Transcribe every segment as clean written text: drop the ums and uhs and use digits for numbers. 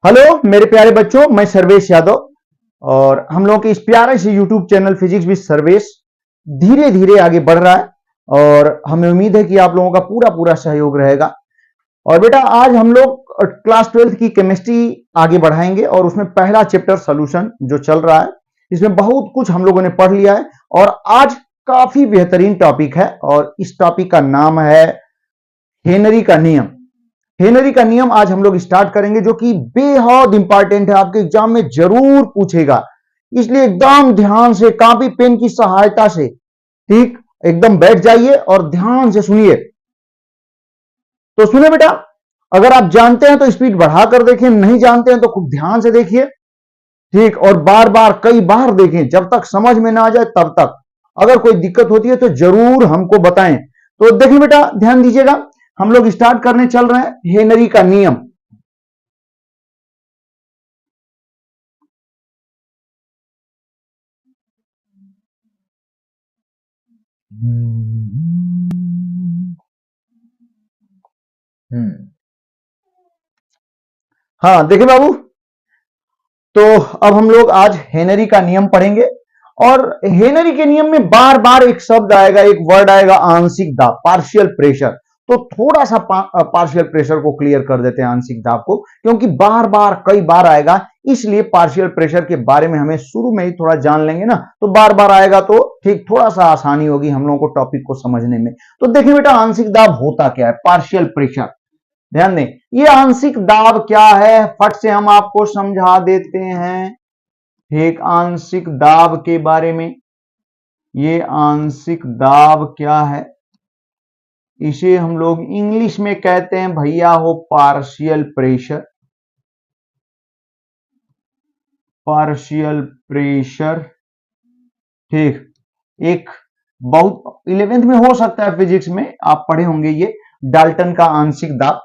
Hello मेरे प्यारे बच्चों, मैं सर्वेश यादव और हम लोगों के इस प्यारे से YouTube channel physics with Sarvesh धीरे धीरे आगे बढ़ रहा है और हमें उम्मीद है कि आप लोगों का पूरा पूरा सहयोग रहेगा। और बेटा आज हम लोग क्लास 12th की केमिस्ट्री आगे बढ़ाएंगे और उसमें पहला चैप्टर सॉल्यूशन जो चल रहा है, इसमें बहुत कुछ हम लोगों ने पढ़ लिया है और आज काफी बेहतरीन टॉपिक है और इस टॉपिक का नाम है हेनरी का नियम। हेनरी का नियम आज हम लोग स्टार्ट करेंगे, जो कि बेहद इंपॉर्टेंट है, आपके एग्जाम में जरूर पूछेगा, इसलिए एकदम ध्यान से कॉपी पेन की सहायता से ठीक एकदम बैठ जाइए और ध्यान से सुनिए। तो सुने बेटा, अगर आप जानते हैं तो स्पीड बढ़ा कर देखें, नहीं जानते हैं तो खूब ध्यान से देखिए ठीक, और बार बार कई बार देखें जब तक समझ में ना आ जाए तब तक। अगर कोई दिक्कत होती है तो जरूर हमको बताएं। तो देखिए बेटा, ध्यान दीजिएगा, हम लोग स्टार्ट करने चल रहे हैं हेनरी का नियम। हाँ देखिए बाबू, तो अब हम लोग आज हेनरी का नियम पढ़ेंगे और हेनरी के नियम में बार बार एक शब्द आएगा, एक वर्ड आएगा, आंशिक दाब, पार्शियल प्रेशर। तो थोड़ा सा पार्शियल प्रेशर को क्लियर कर देते हैं, आंशिक दाब को, क्योंकि बार बार कई बार आएगा, इसलिए पार्शियल प्रेशर के बारे में हमें शुरू में ही थोड़ा जान लेंगे ना, तो बार बार आएगा तो ठीक थोड़ा सा आसानी होगी हम लोगों को टॉपिक को समझने में। तो देखिए बेटा, आंशिक दाब होता क्या है, पार्शियल प्रेशर। ध्यान दें, ये आंशिक दाब क्या है, फट से हम आपको समझा देते हैं एक आंशिक दाब के बारे में। ये आंशिक दाब क्या है, इसे हम लोग इंग्लिश में कहते हैं भैया हो पार्शियल प्रेशर। पार्शियल प्रेशर ठीक, एक बहुत 11th में हो सकता है, फिजिक्स में आप पढ़े होंगे ये डाल्टन का आंशिक दाब।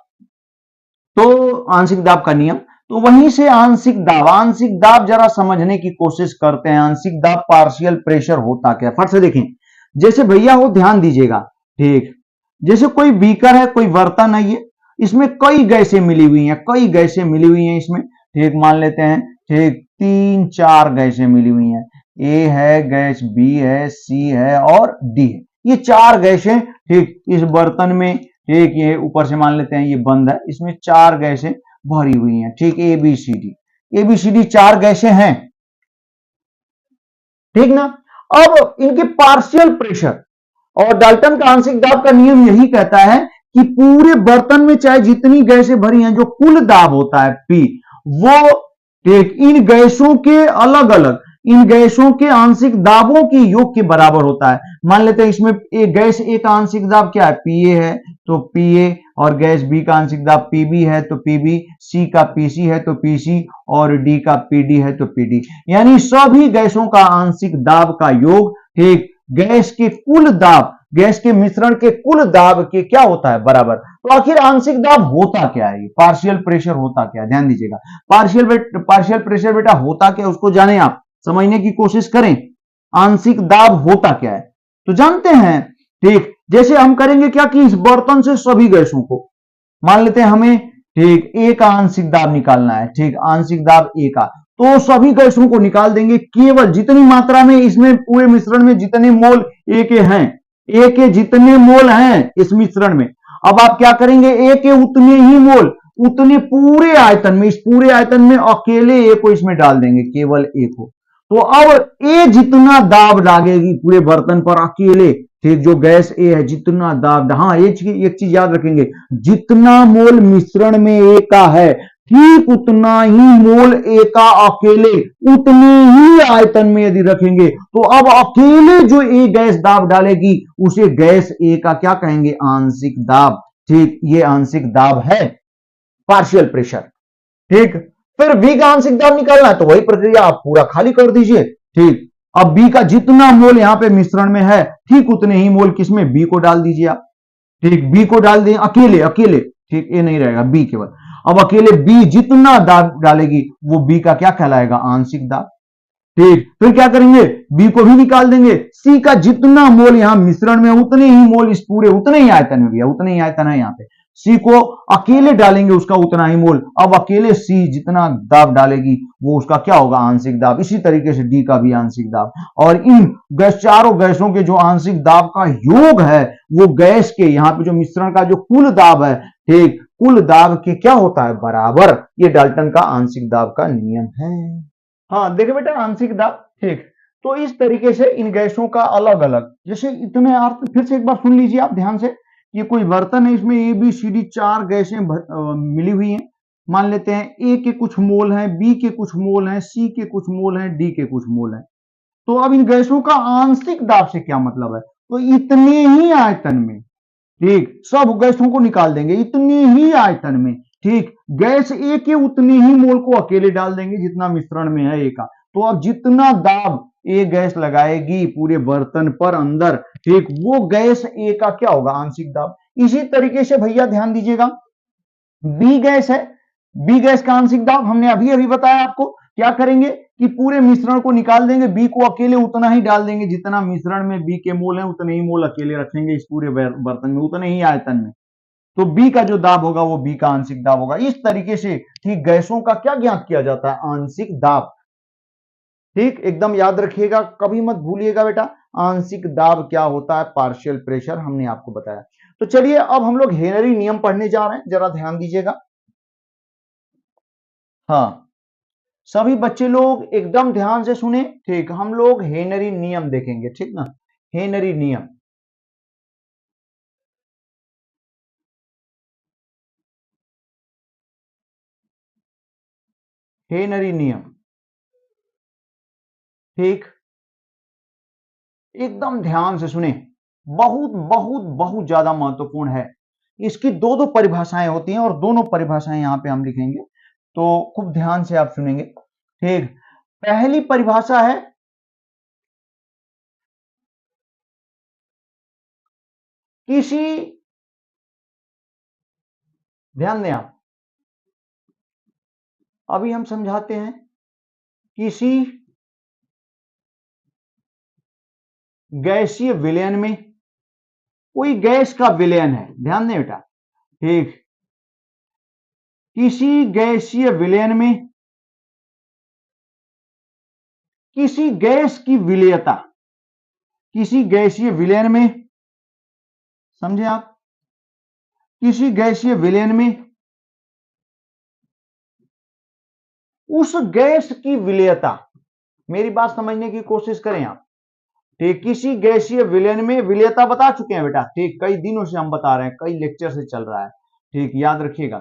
तो आंशिक दाब का नियम, तो वहीं से आंशिक दाब जरा समझने की कोशिश करते हैं। आंशिक दाब पार्शियल प्रेशर होता क्या, फट से देखें। जैसे भैया हो, ध्यान दीजिएगा ठीक, जैसे कोई बीकर है, कोई बर्तन है, ये इसमें कई गैसें मिली हुई हैं, कई गैसें मिली हुई हैं इसमें ठीक, मान लेते हैं ठीक 3-4 गैसें मिली हुई हैं, ए है गैस, बी है, सी है और डी है। ये 4 गैसें ठीक इस बर्तन में ठीक, ये ऊपर से मान लेते हैं ये बंद है, इसमें 4 गैसें भरी हुई हैं ठीक, ए बी सी डी 4 गैसें हैं ठीक ना। अब इनके पार्शियल प्रेशर, और डाल्टन का आंशिक दाब का नियम यही कहता है कि पूरे बर्तन में चाहे जितनी गैसें भरी हैं, जो कुल दाब होता है पी, वो ठीक इन गैसों के अलग अलग, इन गैसों के आंशिक दाबों की योग के बराबर होता है। मान लेते हैं इसमें एक गैस ए का आंशिक दाब क्या है, पीए है तो पीए, और गैस बी का आंशिक दाब पीबी है तो पीबी, सी का पीसी है तो पीसी, और डी का पीडी है तो पीडी। यानी सभी गैसों का आंशिक दाब का योग ठीक गैस के कुल दाब, गैस के मिश्रण के कुल दाब के क्या होता है, बराबर। तो आखिर आंशिक दाब होता क्या है, पार्शियल प्रेशर होता क्या है, ध्यान दीजिएगा। पार्शियल प्रेशर बेटा होता क्या, उसको जाने, आप समझने की कोशिश करें। आंशिक दाब होता क्या है तो जानते हैं ठीक, जैसे हम करेंगे क्या कि इस बर्तन से सभी गैसों को मान लेते हैं, हमें ठीक ए का आंशिक दाब निकालना है ठीक, आंशिक दाब ए का, तो सभी गैसों को निकाल देंगे, केवल जितनी मात्रा में इसमें पूरे मिश्रण में जितने मोल ए के हैं, ए के जितने मोल हैं इस मिश्रण में, अब आप क्या करेंगे, ए के उतने ही मोल, उतने पूरे आयतन में, इस पूरे आयतन में अकेले ए को इसमें डाल देंगे, केवल ए को। तो अब ए जितना दाब लागेगी पूरे बर्तन पर अकेले ठीक, जो गैस ए है जितना दाब, हाँ एक चीज याद रखेंगे, जितना मोल मिश्रण में ए का है ठीक उतना ही मोल ए का अकेले उतने ही आयतन में यदि रखेंगे, तो अब अकेले जो ए गैस दाब डालेगी उसे गैस ए का क्या कहेंगे, आंशिक दाब ठीक, ये आंशिक दाब है पार्शियल प्रेशर ठीक। फिर बी का आंशिक दाब निकालना है तो वही प्रक्रिया आप पूरा खाली कर दीजिए ठीक। अब बी का जितना मोल यहां पे मिश्रण में है ठीक उतने ही मोल किसमें, बी को डाल दीजिए आप ठीक, बी को डाल दें अकेले अकेले ठीक, ए नहीं रहेगा, बी केवल। अब अकेले बी जितना दाब डालेगी वो बी का क्या कहलाएगा, आंशिक दाब ठीक। फिर क्या करेंगे, बी को भी निकाल देंगे, सी का जितना मोल यहां मिश्रण में उतने ही मोल इस पूरे उतने ही आयतन में गया, उतने ही आयतन है यहां पे, सी को अकेले डालेंगे उसका उतना ही मोल, अब अकेले सी जितना दाब डालेगी वो उसका क्या होगा, आंशिक दाब। इसी तरीके से डी का भी आंशिक दाब, और इन चारों गैसों के जो आंशिक दाब का योग है वो गैस के यहाँ पे जो मिश्रण का जो कुल दाब है, ठीक, कुल दाब के क्या होता है, बराबर। ये डाल्टन का आंशिक दाब का नियम है। हाँ देखिए बेटा, आंशिक दाब, ठीक। तो इस तरीके से इन गैसों का अलग अलग, जैसे इतने अर्थ, फिर से एक बार सुन लीजिए आप ध्यान से। ये कोई बर्तन है, इसमें ए बी सी डी 4 गैसें मिली हुई हैं। मान लेते हैं ए के कुछ मोल हैं, बी के कुछ मोल हैं, सी के कुछ मोल हैं, डी के कुछ मोल हैं। तो अब इन गैसों का आंशिक दाब से क्या मतलब है, तो इतने ही आयतन में, ठीक, सब गैसों को निकाल देंगे इतने ही आयतन में, ठीक, गैस ए के उतने ही मोल को अकेले डाल देंगे जितना मिश्रण में है ए का। तो अब जितना दाब ए गैस लगाएगी पूरे बर्तन पर अंदर, ठीक, वो गैस ए का क्या होगा, आंशिक दाब। इसी तरीके से भैया ध्यान दीजिएगा, बी गैस है, बी गैस का आंशिक दाब हमने अभी अभी बताया आपको। क्या करेंगे कि पूरे मिश्रण को निकाल देंगे, बी को अकेले उतना ही डाल देंगे जितना मिश्रण में बी के मोल है, उतने ही मोल अकेले रखेंगे इस पूरे बर्तन में, उतने ही आयतन में। तो बी का जो दाब होगा वो बी का आंशिक दाब होगा। इस तरीके से, ठीक, गैसों का क्या ज्ञात किया जाता है, आंशिक दाब। ठीक, एकदम याद रखिएगा, कभी मत भूलिएगा बेटा, आंशिक दाब क्या होता है, पार्शियल प्रेशर, हमने आपको बताया। तो चलिए अब हम लोग हेनरी नियम पढ़ने जा रहे हैं, जरा ध्यान दीजिएगा। हाँ, सभी बच्चे लोग एकदम ध्यान से सुने, ठीक, हम लोग हेनरी नियम देखेंगे, ठीक ना, हेनरी नियम। हेनरी नियम, ठीक, एकदम ध्यान से सुने, बहुत बहुत बहुत ज्यादा महत्वपूर्ण है। इसकी दो दो परिभाषाएं होती हैं और दोनों परिभाषाएं यहां पे हम लिखेंगे, तो खूब ध्यान से आप सुनेंगे, ठीक। पहली परिभाषा है, किसी, ध्यान दें आप, अभी हम समझाते हैं, किसी गैसीय विलयन में, कोई गैस का विलयन है, ध्यान दें बेटा, ठीक, किसी गैसीय विलयन में किसी गैस की विलेयता, किसी गैसीय विलयन में, समझे आप, किसी गैसीय विलयन में उस गैस की विलेयता, मेरी बात समझने की कोशिश करें आप, ठीक, किसी गैसीय विलयन में, विलेयता बता चुके हैं बेटा, ठीक, कई दिनों से हम बता रहे हैं, कई लेक्चर से चल रहा है, ठीक, याद रखिएगा।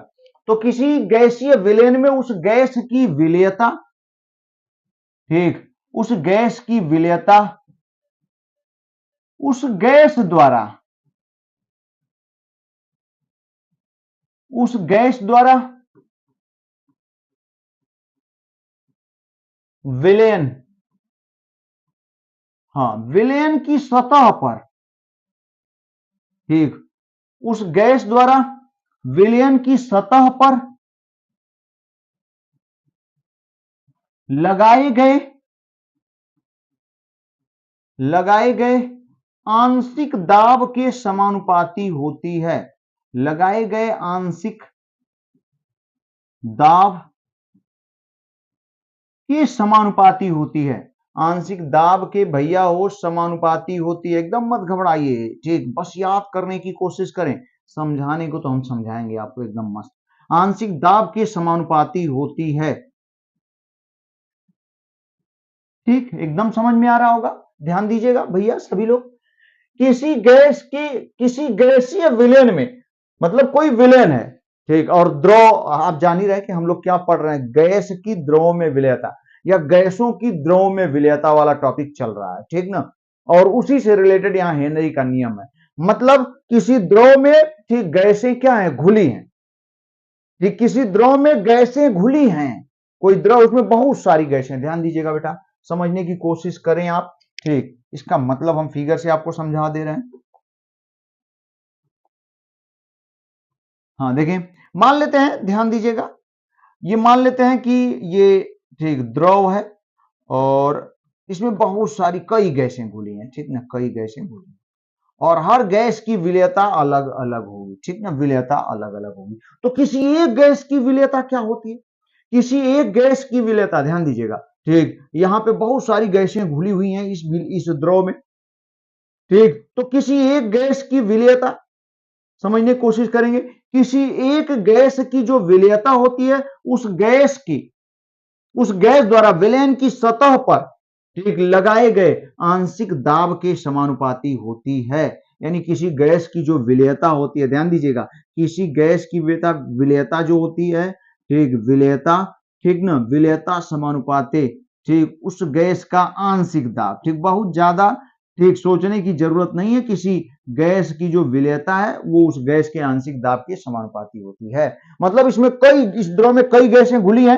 तो किसी गैसीय विलयन में उस गैस की विलेयता, ठीक, उस गैस की विलेयता उस गैस द्वारा, उस गैस द्वारा विलयन, हाँ, विलयन की सतह पर, ठीक, उस गैस द्वारा विलयन की सतह पर लगाए गए आंशिक दाब के समानुपाती होती है, लगाए गए आंशिक दाब के समानुपाती होती है, आंशिक दाब के भैया वो समानुपाती होती है, एकदम मत घबराइए, ठीक, बस याद करने की कोशिश करें, समझाने को तो हम समझाएंगे आपको एकदम मस्त। आंशिक दाब के समानुपाती होती है, ठीक, एकदम समझ में आ रहा होगा, ध्यान दीजिएगा भैया सभी लोग। किसी गैस की, किसी गैसीय विलयन में, मतलब कोई विलयन है, ठीक, और द्रव, आप जान ही रहे कि हम लोग क्या पढ़ रहे हैं, गैस की द्रव में विलयता या गैसों की द्रव में विलयता वाला टॉपिक चल रहा है, ठीक ना, और उसी से रिलेटेड यहां हेनरी का नियम है। मतलब किसी द्रव में, ठीक, गैसें क्या है, घुली हैं, ठीक, किसी द्रव में गैसें घुली हैं, कोई द्रव, उसमें बहुत सारी गैसें, ध्यान दीजिएगा बेटा, समझने की कोशिश करें आप, ठीक, इसका मतलब हम फिगर से आपको समझा दे रहे हैं। हाँ देखें, मान लेते हैं, ध्यान दीजिएगा, ये मान लेते हैं कि ये, ठीक, द्रव है और इसमें बहुत सारी कई गैसें घुली हैं, ठीक ना, कई गैसें घुली हैं, और हर गैस की विलेयता अलग अलग होगी, ठीक ना, विलेयता अलग अलग होगी। तो किसी एक गैस की विलेयता क्या होती है, किसी एक गैस की विलेयता, ध्यान दीजिएगा, ठीक, यहां पे बहुत सारी गैसें घुली हुई हैं इस द्रव में, ठीक, तो किसी एक गैस की विलेयता समझने की कोशिश करेंगे। किसी एक गैस की जो विलेयता होती है, उस गैस द्वारा विलयन की सतह पर, ठीक, लगाए गए आंशिक दाब के समानुपाती होती है। यानी किसी गैस की जो विलेयता होती है, ध्यान दीजिएगा, किसी गैस की विलेयता जो होती है, ठीक, विलेयता, ठीक ना, विलेयता समानुपाते, ठीक, उस गैस का आंशिक दाब, ठीक, बहुत ज्यादा, ठीक, सोचने की जरूरत नहीं है। किसी गैस की जो विलेयता है वो उस गैस के आंशिक दाब के समानुपाती होती है। मतलब इसमें इस द्रव में कई गैसें घुली हैं,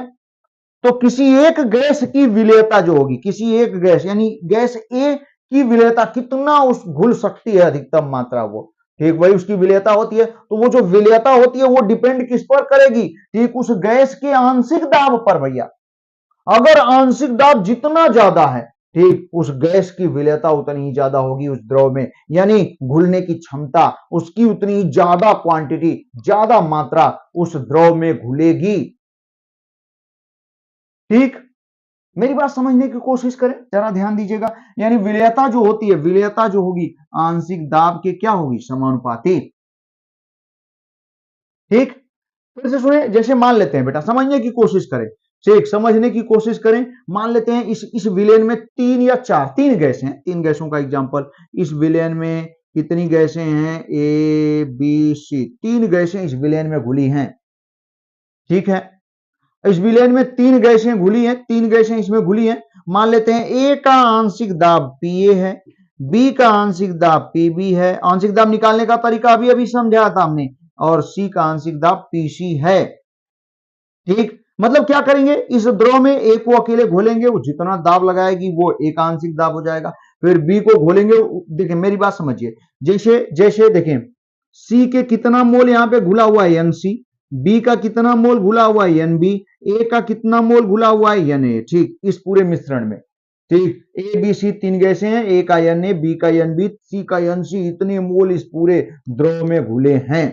तो किसी एक गैस की विलेयता जो होगी, किसी एक गैस यानी गैस ए की विलेयता कितना उस घुल सकती है, अधिकतम मात्रा वो, ठीक, वही उसकी विलेयता होती है। तो वो जो विलेयता होती है वो डिपेंड किस पर करेगी, ठीक, उस गैस के आंशिक दाब पर भैया। अगर आंशिक दाब जितना ज्यादा है, ठीक, उस गैस की विलेयता उतनी ही ज्यादा होगी उस द्रव में, यानी घुलने की क्षमता उसकी उतनी ही ज्यादा क्वांटिटी, ज्यादा मात्रा उस द्रव में घुलेगी, ठीक। मेरी बात समझने की कोशिश करें, जरा ध्यान दीजिएगा। यानी विलेयता जो होती है, विलेयता जो होगी आंशिक दाब के क्या होगी, समानुपाती, ठीक। फिर से सुने, जैसे मान लेते हैं बेटा, समझने की कोशिश करें, ठीक, समझने की कोशिश करें। मान लेते हैं इस विलेन में तीन गैसें हैं, तीन गैसों का एग्जांपल। इस विलेन में कितनी गैसें हैं, ए बी सी, तीन गैसें इस विलेन में घुली हैं, ठीक है। इस विलेन में तीन गैसें घुली हैं, तीन गैसें इसमें घुली हैं। मान लेते हैं ए का आंशिक दाब पीए है, बी का आंशिक दाब पीबी है, आंशिक दाब निकालने का तरीका अभी अभी समझाया था हमने, और सी का आंशिक दाब पीसी है, ठीक। मतलब क्या करेंगे, इस द्रव में ए को अकेले घोलेंगे, वो जितना दाब लगाएगी वो एक आंशिक दाब हो जाएगा। फिर बी को घोलेंगे, देखिए मेरी बात समझिए, जैसे जैसे देखें, सी के कितना मोल यहां पे घुला हुआ है, एन सी, बी का कितना मोल घुला हुआ है, एन बी, ए का कितना मोल घुला हुआ है, एन ए, ठीक, इस पूरे मिश्रण में, ठीक। ए बी सी तीन गैसें हैं, ए का एन ए, बी का एन बी, सी का एन सी, इतने मोल इस पूरे द्रव में घुले हैं,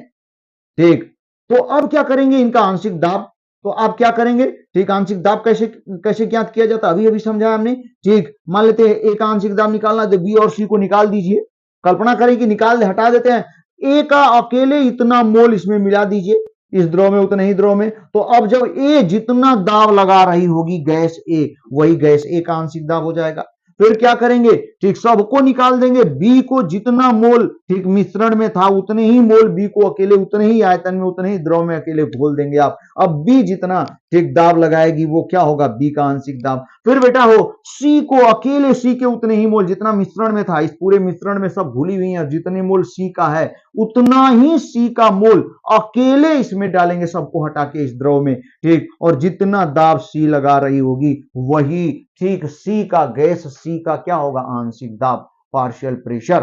ठीक। तो अब क्या करेंगे, इनका आंशिक दाब, तो आप क्या करेंगे, ठीक, आंशिक दाब कैसे कैसे ज्ञात किया जाता है, अभी अभी समझाया हमने, ठीक। मान लेते हैं ए का आंशिक दाब निकालना, तो बी और सी को निकाल दीजिए, कल्पना करें कि निकाल दे, हटा देते हैं, ए का अकेले इतना मोल इसमें मिला दीजिए, इस द्रव में उतने ही द्रव में। तो अब जब ए जितना दाब लगा रही होगी गैस ए, वही गैस ए का आंशिक दाब हो जाएगा। फिर क्या करेंगे, ठीक, सबको निकाल देंगे, बी को जितना मोल, ठीक, मिश्रण में था उतने ही मोल बी को अकेले, उतने ही आयतन में, उतने ही द्रव में अकेले घोल देंगे आप। अब बी जितना, ठीक, दाब लगाएगी वो क्या होगा, बी का आंशिक दाब। फिर बेटा हो सी को अकेले, सी के उतने ही मोल, जितना मिश्रण में था, इस पूरे मिश्रण में सब घुली हुई है, जितने मोल सी का है उतना ही सी का मोल अकेले इसमें डालेंगे, सबको हटा के इस द्रव में, ठीक। और जितना दाब सी लगा रही होगी वही, ठीक, सी का गैस सी का क्या होगा, आंशिक दाब, पार्शियल प्रेशर।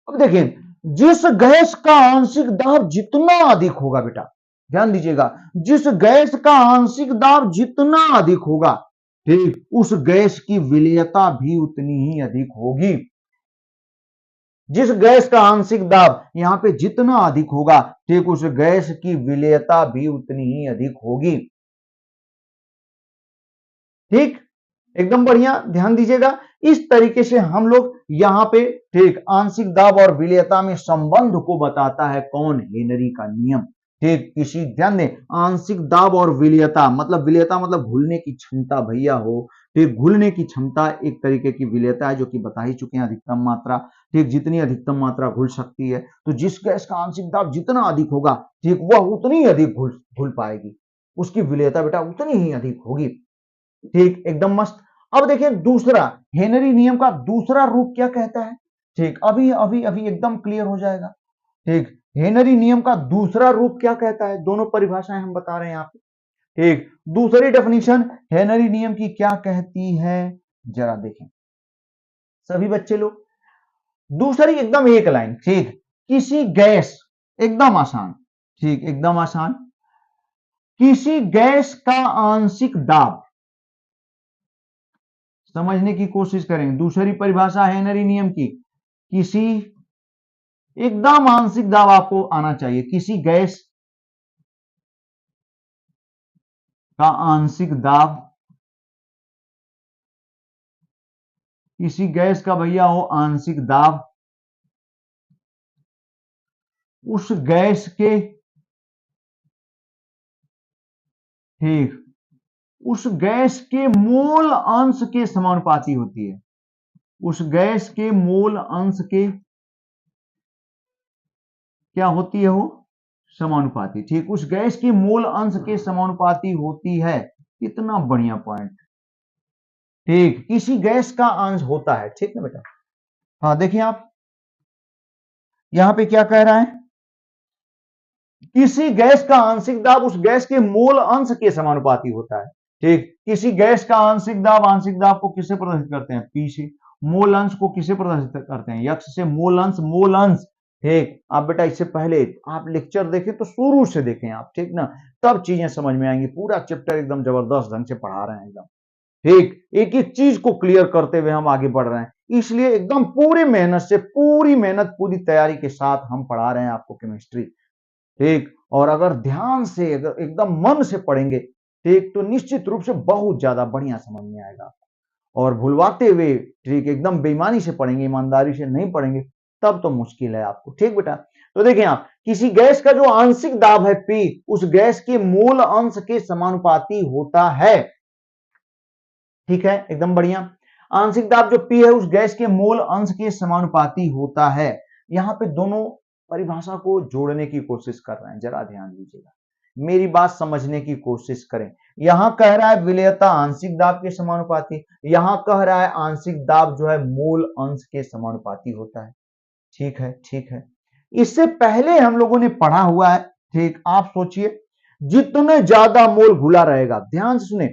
अब देखिए, जिस गैस का आंशिक दाब जितना अधिक होगा बेटा, ध्यान दीजिएगा, जिस गैस का आंशिक दाब जितना अधिक होगा, ठीक, उस गैस की विलेयता भी उतनी ही अधिक होगी। जिस गैस का आंशिक दाब यहां पे जितना अधिक होगा, ठीक, उस गैस की विलेयता भी उतनी ही अधिक होगी, ठीक, एकदम बढ़िया, ध्यान दीजिएगा। इस तरीके से हम लोग यहां पे, ठीक, आंशिक दाब और विलेयता में संबंध को बताता है कौन, हेनरी का नियम, ठीक। किसी, ध्यान दें, आंशिक दाब और विलेयता मतलब घुलने की क्षमता भैया हो, ठीक, घुलने की क्षमता एक तरीके की विलेयता है, जो कि बता ही चुके हैं, अधिकतम मात्रा, ठीक, जितनी अधिकतम मात्रा घुल सकती है, तो जिस गैस का आंशिक दाब जितना अधिक होगा, ठीक, वह उतनी अधिक घुल पाएगी, उसकी विलेयता बेटा उतनी ही अधिक होगी, ठीक, एकदम मस्त। अब देखिए दूसरा, हेनरी नियम का दूसरा रूप क्या कहता है, ठीक, अभी अभी अभी एकदम क्लियर हो जाएगा, ठीक। हेनरी नियम का दूसरा रूप क्या कहता है, दोनों परिभाषाएं हम बता रहे हैं यहाँ पे, ठीक। दूसरी डेफिनेशन हेनरी नियम की क्या कहती है, जरा देखें सभी बच्चे लोग, दूसरी एकदम एक लाइन, ठीक। किसी गैस, एकदम आसान, ठीक, एकदम आसान, किसी गैस का आंशिक दाब, समझने की कोशिश करें, दूसरी परिभाषा है हेनरी नियम की, किसी एकदम आंशिक दाब आपको आना चाहिए। किसी गैस का आंशिक दाब, किसी गैस का भैया हो आंशिक दाब, उस गैस के, ठीक, उस गैस के मोल अंश के समानुपाती होती है। उस गैस के मोल अंश के क्या होती है? वो समानुपाती। ठीक, उस गैस की मोल अंश के समानुपाती होती है। इतना बढ़िया पॉइंट। ठीक, किसी गैस का अंश होता है। ठीक ना बेटा? हाँ, देखिए आप यहां पे क्या कह रहा है, किसी गैस का आंशिक दाब उस गैस के मोल अंश के समानुपाती होता है। ठीक, किसी गैस का आंशिक दाब को किससे प्रदर्शित करते हैं? पी से। मोल अंश को किससे प्रदर्शित करते हैं? यक्ष से। मोल अंश, मोल अंश। ठीक, आप बेटा इससे पहले आप लेक्चर देखें तो शुरू से देखें आप, ठीक ना, तब चीजें समझ में आएंगी। पूरा चैप्टर एकदम जबरदस्त ढंग से पढ़ा रहे हैं एकदम। ठीक, एक एक चीज को क्लियर करते हुए हम आगे बढ़ रहे हैं, इसलिए एकदम पूरी मेहनत से, पूरी मेहनत, पूरी तैयारी के साथ हम पढ़ा रहे हैं आपको केमिस्ट्री। ठीक, और अगर ध्यान से, अगर एकदम मन से पढ़ेंगे, ठीक, तो निश्चित रूप से बहुत ज्यादा बढ़िया समझ में आएगा। और भुलवाते हुए, ठीक, एकदम बेईमानी से पढ़ेंगे, ईमानदारी से नहीं पढ़ेंगे, तब तो मुश्किल है आपको। ठीक बेटा? तो देखिए आप, किसी गैस का जो आंशिक दाब है पी, उस गैस के मूल अंश के समानुपाती होता है। ठीक है, एकदम बढ़िया। आंशिक दाब जो पी है उस गैस के मोल अंश के समानुपाती होता है। यहां पे दोनों परिभाषा को जोड़ने की कोशिश कर रहे हैं, जरा ध्यान दीजिएगा, मेरी बात समझने की कोशिश करें। यहां कह रहा है विलेयता आंशिक दाब के समानुपाती, यहां कह रहा है आंशिक दाब जो है मोल अंश के समानुपाती होता है। ठीक है, ठीक है। इससे पहले हम लोगों ने पढ़ा हुआ है। ठीक, आप सोचिए, जितने ज्यादा मोल घुला रहेगा, ध्यान से सुने,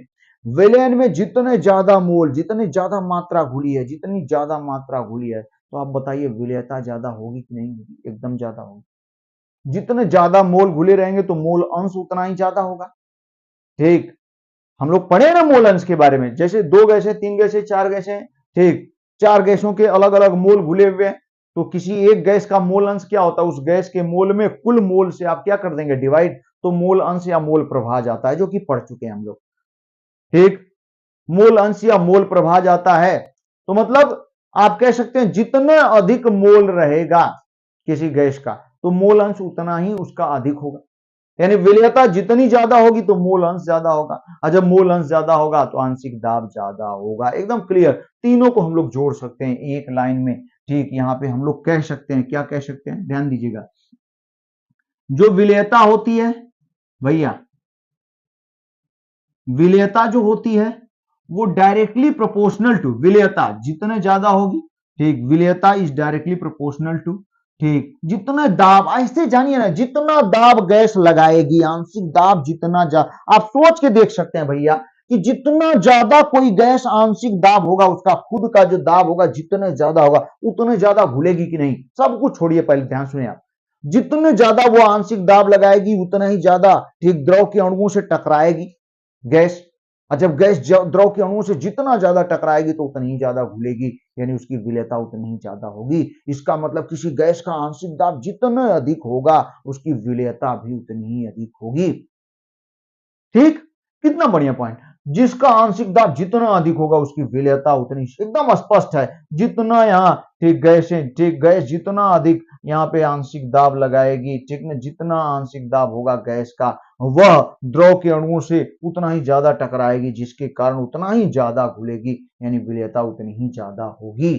विलेन में जितने ज्यादा मोल, जितनी ज्यादा मात्रा घुली है, जितनी ज्यादा मात्रा घुली है, तो आप बताइए विलेयता ज्यादा होगी कि नहीं होगी? एकदम ज्यादा होगी। जितने ज्यादा मोल घुले रहेंगे तो मोल अंश उतना ही ज्यादा होगा। ठीक, हम लोग पढ़े ना मोल अंश के बारे में, जैसे 2 गैसें, 3 गैसें, 4 गैसें, ठीक, 4 गैसों के अलग अलग मोल घुले हुए हैं, तो किसी एक गैस का मोल अंश क्या होता है? उस गैस के मोल में कुल मोल से आप क्या कर देंगे? डिवाइड, तो मोल अंश या मोल प्रभाव जाता है, जो कि पढ़ चुके हैं हम लोग। ठीक, मोल अंश या मोल प्रभाव जाता है, तो मतलब आप कह सकते हैं जितने अधिक मोल रहेगा किसी गैस का, तो मोल अंश उतना ही उसका अधिक होगा। यानी विलेयता जितनी ज्यादा होगी तो मोल अंश ज्यादा होगा, और जब मोल अंश ज्यादा होगा तो आंशिक दाब ज्यादा होगा। एकदम क्लियर, तीनों को हम लोग जोड़ सकते हैं एक लाइन में। ठीक, यहां पे हम लोग कह सकते हैं, क्या कह सकते हैं? ध्यान दीजिएगा, जो विलेयता होती है भैया, विलेयता जो होती है वो डायरेक्टली प्रोपोर्शनल टू, विलेयता जितने ज्यादा होगी, ठीक, विलेयता इज डायरेक्टली प्रोपोर्शनल टू, ठीक, जितना दाब, ऐसे जानिए ना, जितना दाब गैस लगाएगी, आंशिक दाब जितना ज्यादा, आप सोच के देख सकते हैं भैया कि जितना ज्यादा कोई गैस आंशिक दाब होगा, उसका खुद का जो दाब होगा जितने ज्यादा होगा, उतने ज्यादा घुलेगी कि नहीं? सब कुछ छोड़िए, पहले ध्यान सुनिए आप, जितने ज्यादा वो आंशिक दाब लगाएगी उतना ही ज्यादा, ठीक, द्रव के अणुओं से टकराएगी गैस, और जब गैस द्रव के अणुओं से जितना ज्यादा टकराएगी तो उतनी ही ज्यादा घुलेगी, यानी उसकी विलेयता उतनी ही ज्यादा होगी। इसका मतलब किसी गैस का आंशिक दाब जितना अधिक होगा उसकी विलेयता भी उतनी ही अधिक होगी। ठीक, कितना बढ़िया पॉइंट, जिसका आंशिक दाब जितना अधिक होगा उसकी विलेयता उतनी, एकदम स्पष्ट है। जितना यहाँ, ठीक, गैस जितना अधिक यहाँ पे आंशिक दाब लगाएगी, ठीक ना, जितना आंशिक दाब होगा गैस का, वह द्रव के अणुओं से उतना ही ज्यादा टकराएगी, जिसके कारण उतना ही ज्यादा घुलेगी, यानी विलेयता उतनी ही ज्यादा होगी।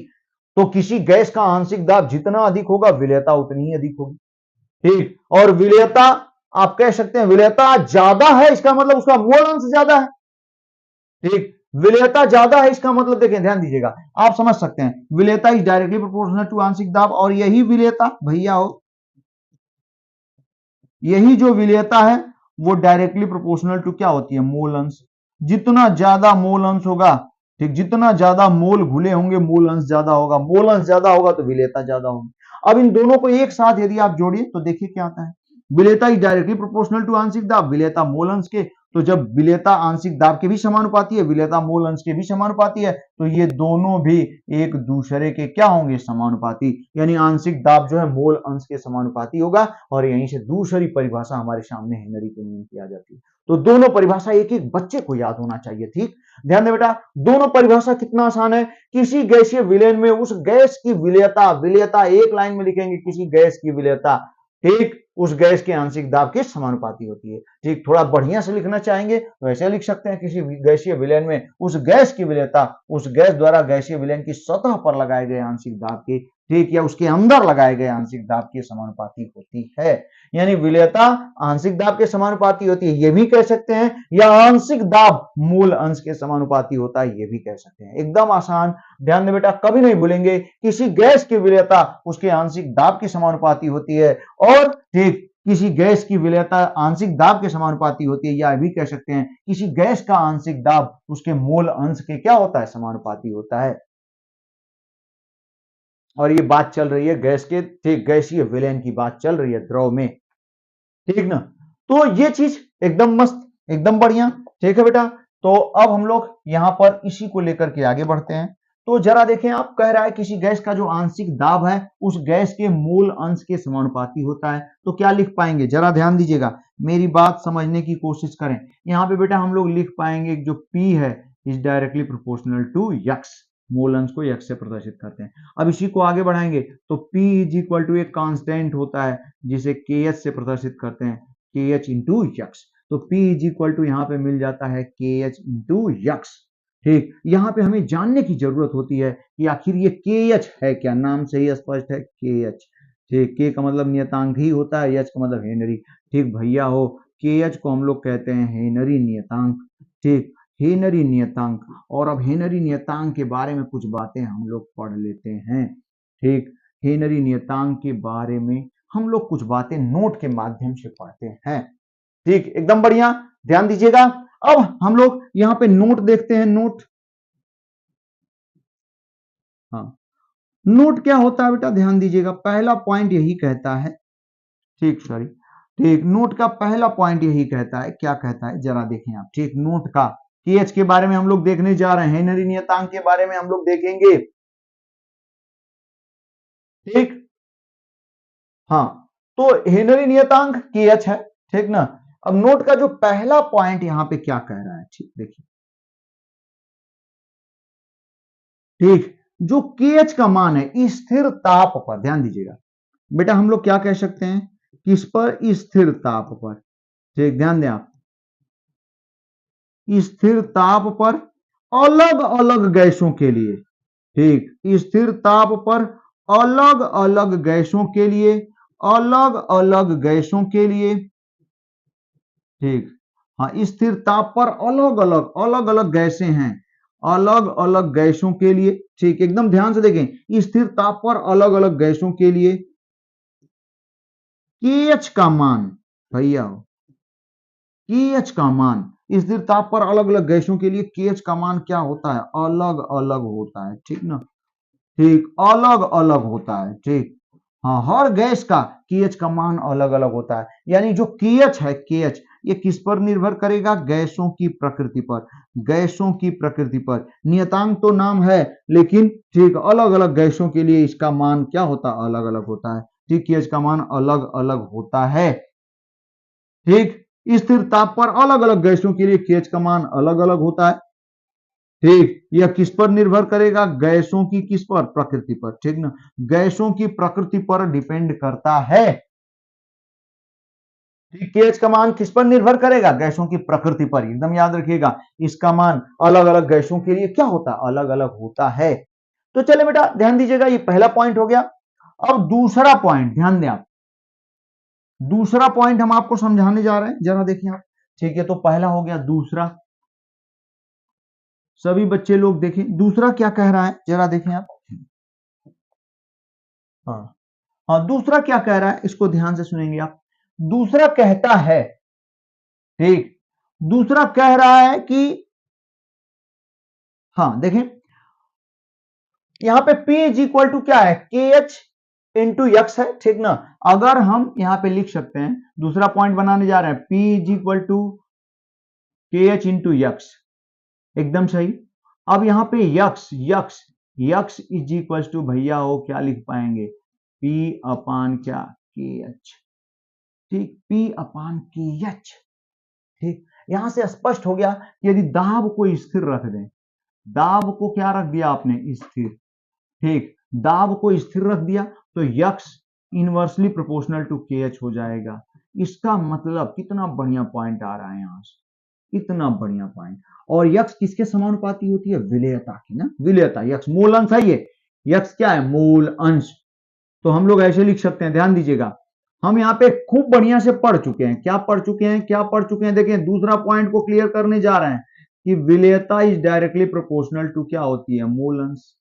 तो किसी गैस का आंशिक दाब जितना अधिक होगा विलेयता उतनी ही अधिक होगी। ठीक, और विलेयता, आप कह सकते हैं विलेयता ज्यादा है, इसका मतलब उसका मोल अंश ज्यादा है। ठीक, विलेयता ज्यादा है इसका मतलब, देखें ध्यान दीजिएगा, आप समझ सकते हैं, विलेयता इज डायरेक्टली प्रोपोर्शनल टू आंशिक दाब, और यही विलेयता भैया हो, यही जो विलेयता है वो डायरेक्टली प्रोपोर्शनल टू क्या होती है? मोल अंश। जितना ज्यादा मोल अंश होगा, ठीक, जितना ज्यादा मोल घुले होंगे मोल अंश ज्यादा होगा, मोल अंश ज्यादा होगा तो विलेयता ज्यादा होगी। अब इन दोनों को एक साथ यदि आप जोड़िए तो देखिए क्या आता है, विलेयता इज डायरेक्टली प्रोपोर्शनल टू आंशिक दाब, विलेयता मोल अंश के, तो जब विलेयता आंशिक दाब के भी समानुपाती है, विलेयता मूल अंश के भी समानुपाती है, तो ये दोनों भी एक दूसरे के क्या होंगे, समानुपाती। यानी आंशिक दाब जो है मूल अंश के समानुपाती होगा। और यहीं से दूसरी परिभाषा हमारे सामने हेनरी के नियम की आ जाती है। तो दोनों परिभाषा एक एक बच्चे को याद होना चाहिए। ठीक, ध्यान दे बेटा, दोनों परिभाषा कितना आसान है। किसी गैसीय विलयन में उस गैस की विलेयता, विलेयता एक लाइन में लिखेंगे, किसी गैस की विलेयता ठीक उस गैस के आंशिक दाब के समानुपाती होती है। ठीक, थोड़ा बढ़िया से लिखना चाहेंगे तो ऐसे लिख सकते हैं, किसी गैसीय विलयन में उस गैस की विलेयता उस गैस द्वारा गैसीय विलयन की सतह पर लगाए गए आंशिक दाब के ठीक या उसके अंदर लगाए गए आंशिक दाब के समानुपाती होती है। यानी विलेयता आंशिक दाब के समानुपाती होती है, ये भी कह सकते हैं, या आंशिक दाब मूल अंश के समानुपाती होता है, ये भी कह सकते हैं। एकदम आसान। ध्यान दे बेटा, कभी नहीं भूलेंगे, किसी गैस की विलेयता उसके आंशिक दाब के समानुपाती होती है, और ठीक किसी गैस की विलेयता आंशिक दाब के समानुपाती होती है, या भी कह सकते हैं किसी गैस का आंशिक दाब उसके मूल अंश के क्या होता है, समानुपाती होता है। और ये बात चल रही है गैस के ठीक गैसीय विलयन की बात चल रही है द्रव में, ठीक ना। तो ये चीज एकदम मस्त, एकदम बढ़िया। ठीक है बेटा, तो अब हम लोग यहां पर इसी को लेकर के आगे बढ़ते हैं। तो जरा देखें, आप कह रहा है किसी गैस का जो आंशिक दाब है उस गैस के मूल अंश के समानुपाती होता है, तो क्या लिख पाएंगे, जरा ध्यान दीजिएगा, मेरी बात समझने की कोशिश करें। यहां पे बेटा हम लोग लिख पाएंगे जो P है इज डायरेक्टली प्रोपोर्शनल टू यक्स, मूल अंश को यक्स से प्रदर्शित करते हैं। अब इसी को आगे बढ़ाएंगे तो P इज इक्वल टू एक कांस्टेंट होता है जिसे KH से प्रदर्शित करते हैं, KH इंटू यक्स। तो P इज इक्वल टू यहाँ पे मिल जाता है KH इंटू यक्स। ठीक, यहाँ पे हमें जानने की जरूरत होती है कि आखिर ये KH है क्या, नाम से ही स्पष्ट है KH। ठीक, K का मतलब नियतांक ही होता है, H का मतलब हेनरी। ठीक भैया हो, KH को हम लोग कहते हैं हेनरी नियतांक। ठीक, हेनरी नियतांक। और अब हेनरी नियतांक के बारे में कुछ बातें हम लोग पढ़ लेते हैं। ठीक, हेनरी नियतांक के बारे में हम लोग कुछ बातें नोट के माध्यम से पढ़ते हैं। ठीक, एकदम बढ़िया, ध्यान दीजिएगा। अब हम लोग यहां पे नोट देखते हैं, नोट। हाँ, नोट क्या होता है बेटा, ध्यान दीजिएगा, पहला पॉइंट यही कहता है, ठीक सॉरी, ठीक, नोट का पहला पॉइंट यही कहता है, क्या कहता है जरा देखें आप। ठीक, नोट का KH के बारे में हम लोग देखने जा रहे हैं, हेनरी नियतांक के बारे में हम लोग देखेंगे। ठीक, हाँ, तो हेनरी नियतांक KH है, ठीक ना। अब नोट का जो पहला पॉइंट यहां पे क्या कह रहा है, ठीक देखिए, ठीक, जो KH का मान है स्थिर ताप पर, ध्यान दीजिएगा बेटा, हम लोग क्या कह सकते हैं, किस पर, स्थिर ताप पर। ठीक, ध्यान दें आप, स्थिर ताप पर अलग अलग गैसों के लिए, ठीक, स्थिर ताप पर अलग अलग गैसों के लिए, अलग अलग गैसों के लिए, ठीक, हाँ, स्थिर ताप पर अलग अलग अलग अलग गैसें हैं, अलग अलग गैसों के लिए। ठीक, एकदम ध्यान से देखें, स्थिर ताप पर अलग अलग गैसों के लिए KH का मान, भैया KH का मान, स्थिर ताप पर अलग अलग गैसों के लिए KH का मान क्या होता है, अलग अलग होता है, ठीक ना। ठीक, अलग अलग होता है। ठीक, हाँ, हर गैस का KH का मान अलग अलग होता है। यानी जो KH है, KH ये किस पर निर्भर करेगा, गैसों की प्रकृति पर, गैसों की प्रकृति पर। नियतांक तो नाम है, लेकिन ठीक अलग अलग गैसों के लिए इसका मान क्या होता है, अलग अलग होता है। ठीक, KH का मान अलग अलग होता है। ठीक, स्थिर ताप पर अलग अलग गैसों के लिए KH का मान अलग अलग होता है। ठीक, यह किस पर निर्भर करेगा, गैसों की किस पर, प्रकृति पर, ठीक ना, गैसों की प्रकृति पर डिपेंड करता है। ठीक, KH का मान किस पर निर्भर करेगा, गैसों की प्रकृति पर, एकदम याद रखिएगा, इसका मान अलग अलग गैसों के लिए क्या होता है, अलग अलग होता है। तो चले बेटा ध्यान दीजिएगा, ये पहला पॉइंट हो गया। अब दूसरा पॉइंट ध्यान दें आप, दूसरा पॉइंट हम आपको समझाने जा रहे हैं, जरा देखिए आप। ठीक है, तो पहला हो गया, दूसरा, सभी बच्चे लोग देखें दूसरा क्या कह रहा है, जरा देखें आप। हाँ, हाँ, दूसरा क्या कह रहा है, इसको ध्यान से सुनेंगे आप। दूसरा कहता है, ठीक, दूसरा कह रहा है कि, हाँ देखें, यहां पे P इज इक्वल टू क्या है, KH इंटू यक्स है, ठीक ना। अगर हम यहां पे लिख सकते हैं, दूसरा पॉइंट बनाने जा रहे हैं, P is equal to K H into x, एकदम सही। अब यहां पे x x x is equal to भैया हो क्या लिख पाएंगे, पी अपान क्या, के एच, ठीक, पी अपान के एच, ठीक। यहां से स्पष्ट हो गया कि यदि दाब को स्थिर रख दें, दाब को क्या रख दिया आपने, स्थिर, ठीक, दाब को स्थिर रख दिया तो x inversely proportional to K H हो जाएगा। इसका मतलब कितना बढ़िया पॉइंट आ रहा है यहां से, कितना बढ़िया पॉइंट। और यक्स किसके समानुपाती होती है, विलेयता की ना, विलेयता, यक्स मूल अंश है, ये यक्स क्या है, मूल अंश। तो हम लोग ऐसे लिख सकते हैं, ध्यान दीजिएगा, हम यहाँ पे खूब बढ़िया से पढ़ चुके हैं, क्या पढ़ चुके हैं, क्या पढ़ चुके हैं, देखें दूसरा पॉइंट को क्लियर करने जा रहे हैं कि विलेयता इज डायरेक्टली प्रोपोर्शनल टू क्या होती है, मूल अंश,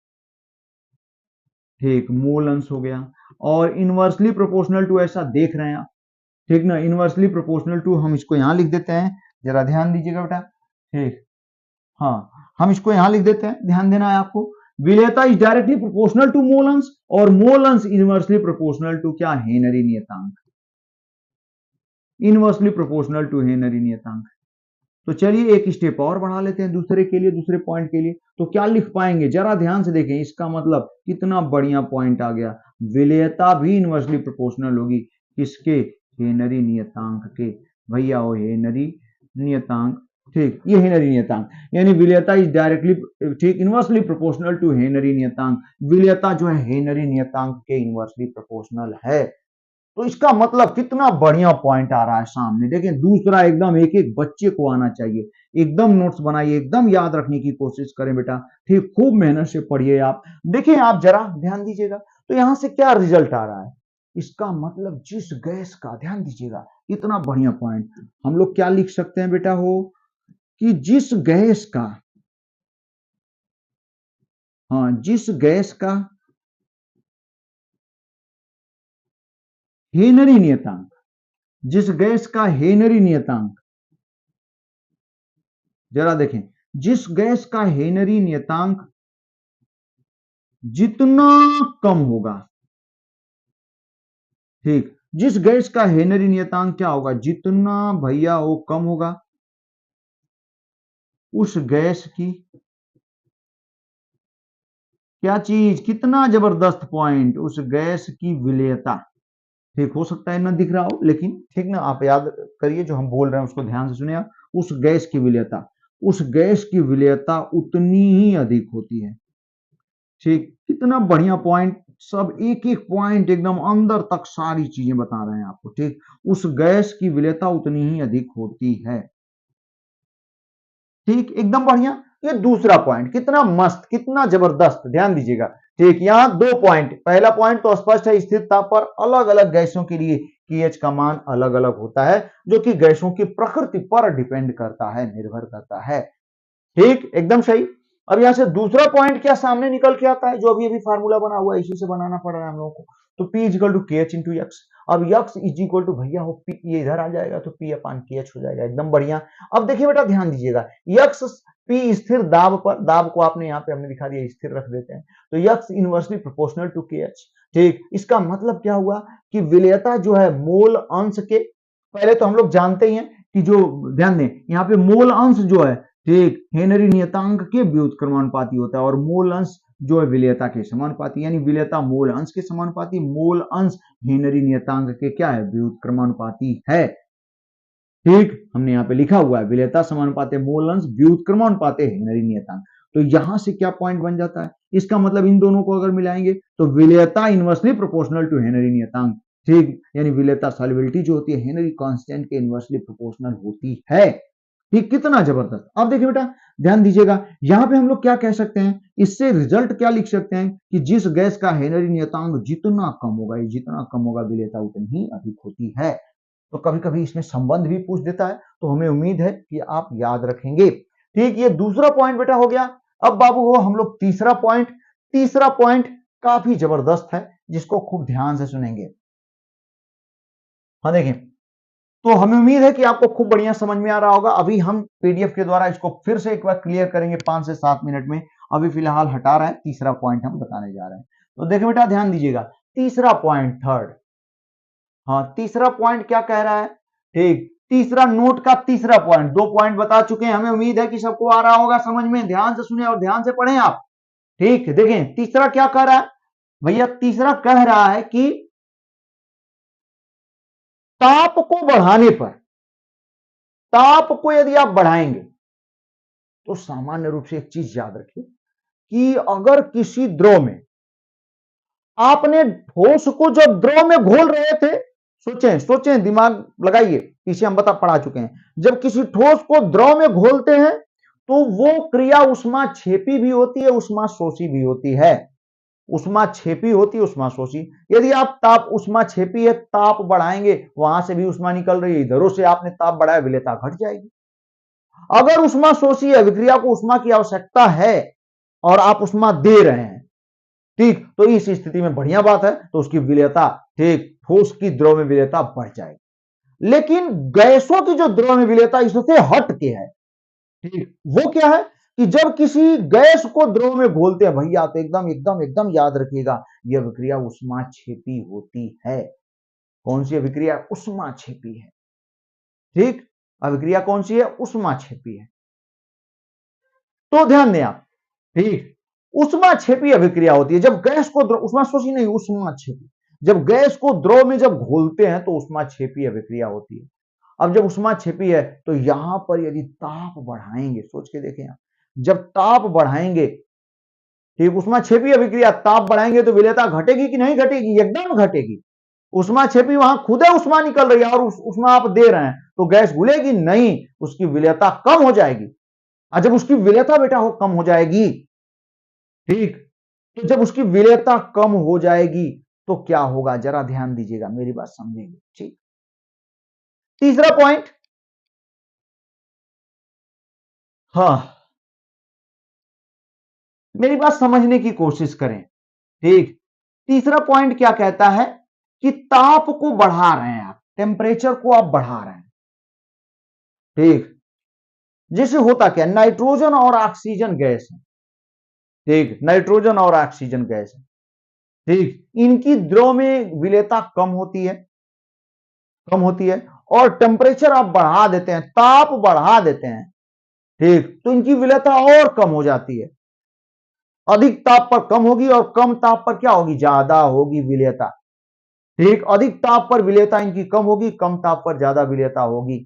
ठीक, मूल अंश हो गया। और इनवर्सली प्रोपोर्शनल टू ऐसा देख रहे हैं आप, ठीक ना, इनवर्सली प्रोपोर्शनल टू हम इसको यहां लिख देते हैं, जरा ध्यान दीजिएगा बेटा, ठीक, हाँ हम इसको यहां लिख देते हैं, ध्यान देना है आपको। विलेयता इज डायरेक्टली प्रोपोर्शनल टू मोल अंश, और मोल अंश इनवर्सली प्रोपोर्शनल टू क्या, हेनरी नियतांक, इनवर्सली प्रोपोर्शनल टू हेनरी नियतांक। तो चलिए एक स्टेप और बढ़ा लेते हैं दूसरे के लिए, दूसरे पॉइंट के लिए। तो क्या लिख पाएंगे, जरा ध्यान से देखें, इसका मतलब कितना बढ़िया पॉइंट आ गया, विलेयता भी इनवर्सली प्रोपोर्शनल होगी किसके, हेनरी नियतांक के, भैया हो हेनरी नियतांक, ठीक, ये हेनरी नियतांक, यानी विलेयता इज डायरेक्टली, ठीक, इनवर्सली प्रोपोर्शनल टू हेनरी नियतांक, विलेयता जो है हेनरी नियतांक के इनवर्सली प्रोपोर्शनल है। तो इसका मतलब कितना बढ़िया पॉइंट आ रहा है सामने, देखें दूसरा एकदम एक एक बच्चे को आना चाहिए, एकदम नोट्स बनाइए, एकदम याद रखने की कोशिश करें बेटा, ठीक, खूब मेहनत से पढ़िए आप। देखिए आप जरा ध्यान दीजिएगा, तो यहां से क्या रिजल्ट आ रहा है, इसका मतलब जिस गैस का, ध्यान दीजिएगा इतना बढ़िया पॉइंट, हम लोग क्या लिख सकते हैं बेटा हो, कि जिस गैस का, हाँ जिस गैस का हेनरी नियतांक, जिस गैस का हेनरी नियतांक, जरा देखें, जिस गैस का हेनरी नियतांक जितना कम होगा, ठीक, जिस गैस का हेनरी नियतांक क्या होगा, जितना भैया वो कम होगा, उस गैस की क्या चीज, कितना जबरदस्त पॉइंट, उस गैस की विलेयता, ठीक, हो सकता है ना दिख रहा हो लेकिन ठीक ना, आप याद करिए जो हम बोल रहे हैं उसको ध्यान से सुनिए, उस गैस की विलेयता, उस गैस की विलेयता उतनी ही अधिक होती है, ठीक, कितना बढ़िया पॉइंट, सब एक एक पॉइंट एकदम अंदर तक सारी चीजें बता रहे हैं आपको, ठीक, उस गैस की विलेयता उतनी ही अधिक होती है, ठीक, एकदम बढ़िया। ये दूसरा पॉइंट कितना मस्त, कितना जबरदस्त, ध्यान दीजिएगा, ठीक, यहां दो पॉइंट, पहला पॉइंट तो स्पष्ट है, स्थिरता पर अलग अलग गैसों के लिए pH का मान अलग अलग होता है, जो कि गैसों की प्रकृति पर डिपेंड करता है, निर्भर करता है, ठीक, एकदम सही। अब यहां से दूसरा पॉइंट क्या सामने निकल के आता है, जो अभी अभी फार्मूला बना हुआ है इसी से बनाना पड़ रहा है हम लोगों को, तो P is equal to K H into x, अब यक्स इज इक्वल टू भैया हो P, ये इधर आ जाएगा तो P अपान के एच हो जाएगा, एकदम बढ़िया। अब देखिए बेटा ध्यान दीजिएगा, यक्स P स्थिर दाब पर, दाब को आपने यहाँ पे हमने दिखा दिया स्थिर रख देते हैं, तो x inversely proportional to K H, ठीक, इसका मतलब क्या हुआ कि विलेयता जो है मोल अंश के, पहले तो हम लोग जानते ही हैं कि जो, ध्यान दें यहाँ पे मोल अंश जो है, ठीक, हेनरी नियतांक के व्युत्क्रमानुपाती होता है, और मोल अंश जो है विलेयता के समानुपाती, यानी विलेयता मोल अंश के समानुपाती, मोल अंश हेनरी नियतांक के क्या है, व्युत्क्रमानुपाती है, ठीक, हमने यहाँ पे लिखा हुआ है विलेयता समानुपाते मोल अंश व्युत्क्रमानुपाते हेनरी नियतांक। तो यहां से क्या पॉइंट बन जाता है, इसका मतलब इन दोनों को अगर मिलाएंगे तो विलेयता इनवर्सली प्रोपोर्शनल टू हेनरी नियतांक, ठीक, यानी विलेयता सॉल्युबिलिटी जो होती है हेनरी कांस्टेंट के इनवर्सली प्रोपोर्शनल होती है, ठीक, कितना जबरदस्त। अब देखिए बेटा ध्यान दीजिएगा, यहां पे हम लोग क्या कह सकते हैं, इससे रिजल्ट क्या लिख सकते हैं कि जिस गैस का हेनरी नियतांक जितना कम होगा, जितना कम होगा विलेयता उतनी ही अधिक होती है। तो कभी कभी इसमें संबंध भी पूछ देता है, तो हमें उम्मीद है कि आप याद रखेंगे, ठीक, ये दूसरा पॉइंट बेटा हो गया। अब बाबू हो हम लोग तीसरा पॉइंट, तीसरा पॉइंट काफी जबरदस्त है, जिसको खूब ध्यान से सुनेंगे। हाँ देखें, तो हमें उम्मीद है कि आपको खूब बढ़िया समझ में आ रहा होगा, अभी हम पीडीएफ के द्वारा इसको फिर से एक बार क्लियर करेंगे 5 से 7 मिनट में, अभी फिलहाल हटा रहे हैं, तीसरा पॉइंट हम बताने जा रहे हैं। तो देखो बेटा ध्यान दीजिएगा, तीसरा पॉइंट, थर्ड, हाँ तीसरा पॉइंट क्या कह रहा है, ठीक, तीसरा नोट का तीसरा पॉइंट, 2 पॉइंट बता चुके हैं, हमें उम्मीद है कि सबको आ रहा होगा समझ में। ध्यान से सुने और ध्यान से पढ़ें आप। ठीक, देखें तीसरा क्या कह रहा है भैया। तीसरा कह रहा है कि ताप को बढ़ाने पर, ताप को यदि आप बढ़ाएंगे तो सामान्य रूप से एक चीज याद रखिए कि अगर किसी द्रव में आपने ठोस को जब द्रव में घोल रहे थे, सोचें सोचें, दिमाग लगाइए, पीछे हम पढ़ा चुके हैं, जब किसी ठोस को द्रव में घोलते हैं तो वो क्रिया उष्मा छेपी भी होती है, उष्मा शोषी भी होती है। उष्मा छेपी होती है, उष्मा शोषी। यदि आप ताप, उष्मा छेपी है, ताप बढ़ाएंगे, वहां से भी उष्मा निकल रही है, इधरों से आपने ताप बढ़ाया, विलेयता घट जाएगी। अगर उष्मा शोषी है, विक्रिया को उष्मा की आवश्यकता है और आप उष्मा दे रहे हैं, ठीक, तो इस स्थिति में बढ़िया बात है, तो उसकी विलेयता, ठीक, ठोस की द्रव में विलेयता बढ़ जाएगी। लेकिन गैसों की जो द्रव में विलेयता इससे हट के है, ठीक, वो क्या है कि जब किसी गैस को द्रव में घोलते हैं भैया, तो एकदम एकदम एकदम याद रखिएगा, यह विक्रिया उष्मा छेपी होती है। कौन सी विक्रिया? उष्मा छेपी है। ठीक, अभिक्रिया कौन सी है? उष्मा छेपी है। तो ध्यान दें आप, ठीक, उष्मा छेपी अभिक्रिया होती है जब गैस को द्रव, उष्मा शोषी नहीं, उष्मा छेपी, जब गैस को द्रव में जब घोलते हैं तो उष्मा छेपी अभिक्रिया होती है। अब जब उष्मा छिपी है तो यहां पर यदि ताप बढ़ाएंगे, सोच के देखें आप, जब ताप बढ़ाएंगे, ठीक, उष्मा छिपी अभिक्रिया, ताप बढ़ाएंगे तो विलेयता घटेगी कि नहीं घटेगी? एकदम घटेगी। उष्मा छिपी, वहां खुद है उष्मा निकल रही है और उष्मा आप दे रहे हैं, तो गैस घुलेगी नहीं, उसकी विलेयता कम हो जाएगी। और जब उसकी विलेयता बेटा हो कम हो जाएगी, ठीक, तो जब उसकी विलेयता कम हो जाएगी तो क्या होगा, जरा ध्यान दीजिएगा, मेरी बात समझेंगे। ठीक, तीसरा पॉइंट, हाँ, मेरी बात समझने की कोशिश करें। ठीक, तीसरा पॉइंट क्या कहता है कि ताप को बढ़ा रहे हैं आप, टेम्परेचर को आप बढ़ा रहे हैं। ठीक, जैसे होता क्या, नाइट्रोजन और ऑक्सीजन गैस है, ठीक, नाइट्रोजन और ऑक्सीजन गैस है, ठीक, इनकी द्रव में विलेयता कम होती है, कम होती है, और टेम्परेचर आप बढ़ा देते हैं, ताप बढ़ा देते हैं, ठीक, तो इनकी विलेयता और कम हो जाती है। अधिक ताप पर कम होगी और कम ताप पर क्या होगी, ज्यादा होगी विलेयता। ठीक, अधिक ताप पर विलेयता इनकी कम होगी, कम ताप पर ज्यादा विलेयता होगी।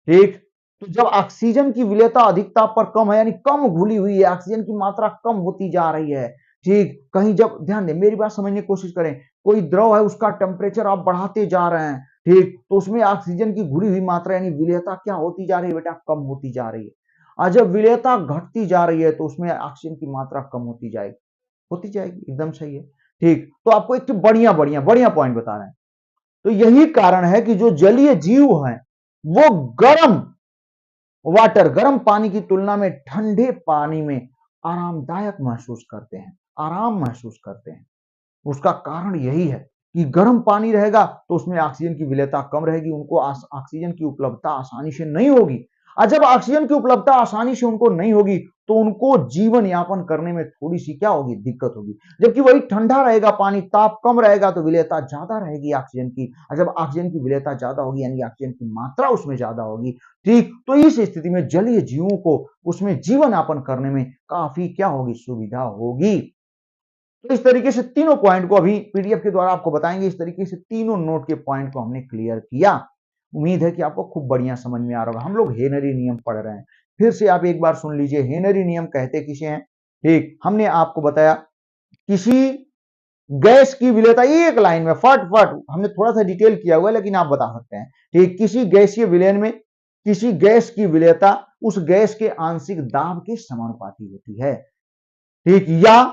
ठीक, तो जब ऑक्सीजन की विलेयता अधिक ताप पर कम है, यानी कम घुली हुई है, ऑक्सीजन की मात्रा कम होती जा रही है। ठीक, कहीं जब, ध्यान दें, मेरी बात समझने की कोशिश करें, कोई द्रव है, उसका टेम्परेचर आप बढ़ाते जा रहे हैं, ठीक, तो उसमें ऑक्सीजन की घुली हुई मात्रा यानी विलेयता क्या होती जा रही है बेटा, कम होती जा रही है। और जब विलेयता घटती जा रही है तो उसमें ऑक्सीजन की मात्रा कम होती जाएगी, होती जाएगी, एकदम सही है। ठीक, तो आपको एक बढ़िया बढ़िया बढ़िया पॉइंट बता रहे हैं। तो यही कारण है कि जो जलीय जीव हैं वो गर्म वाटर, गर्म पानी की तुलना में ठंडे पानी में आरामदायक महसूस करते हैं, आराम महसूस करते हैं। उसका कारण यही है कि गर्म पानी रहेगा तो उसमें ऑक्सीजन की विलेयता कम रहेगी, उनको ऑक्सीजन की उपलब्धता आसानी से नहीं होगी। और जब ऑक्सीजन की उपलब्धता आसानी से उनको नहीं होगी तो उनको जीवन यापन करने में थोड़ी सी क्या होगी, दिक्कत होगी। जबकि वही ठंडा रहेगा पानी, ताप कम रहेगा तो विलेयता ज्यादा रहेगी ऑक्सीजन की, और जब ऑक्सीजन की विलेयता ज्यादा होगी यानी ऑक्सीजन की मात्रा उसमें ज्यादा होगी, ठीक, तो इस स्थिति में जलीय जीवों को उसमें जीवन यापन करने में काफी क्या होगी, सुविधा होगी। तो इस तरीके से तीनों पॉइंट को अभी पीडीएफ के द्वारा आपको बताएंगे। इस तरीके से तीनों नोट के पॉइंट को हमने क्लियर किया। उम्मीद है कि आपको खूब बढ़िया समझ में आ रहा होगा। हम लोग हेनरी नियम पढ़ रहे हैं, फिर से आप एक बार सुन लीजिए। हेनरी नियम कहते किसे हैं? ठीक, हमने आपको बताया किसी गैस की विलेयता, एक लाइन में फट फट, हमने थोड़ा सा डिटेल किया हुआ है लेकिन आप बता सकते हैं। ठीक, किसी गैसीय विलयन में किसी गैस की विलेयता उस गैस के आंशिक दाब के समानुपाती होती है। ठीक, या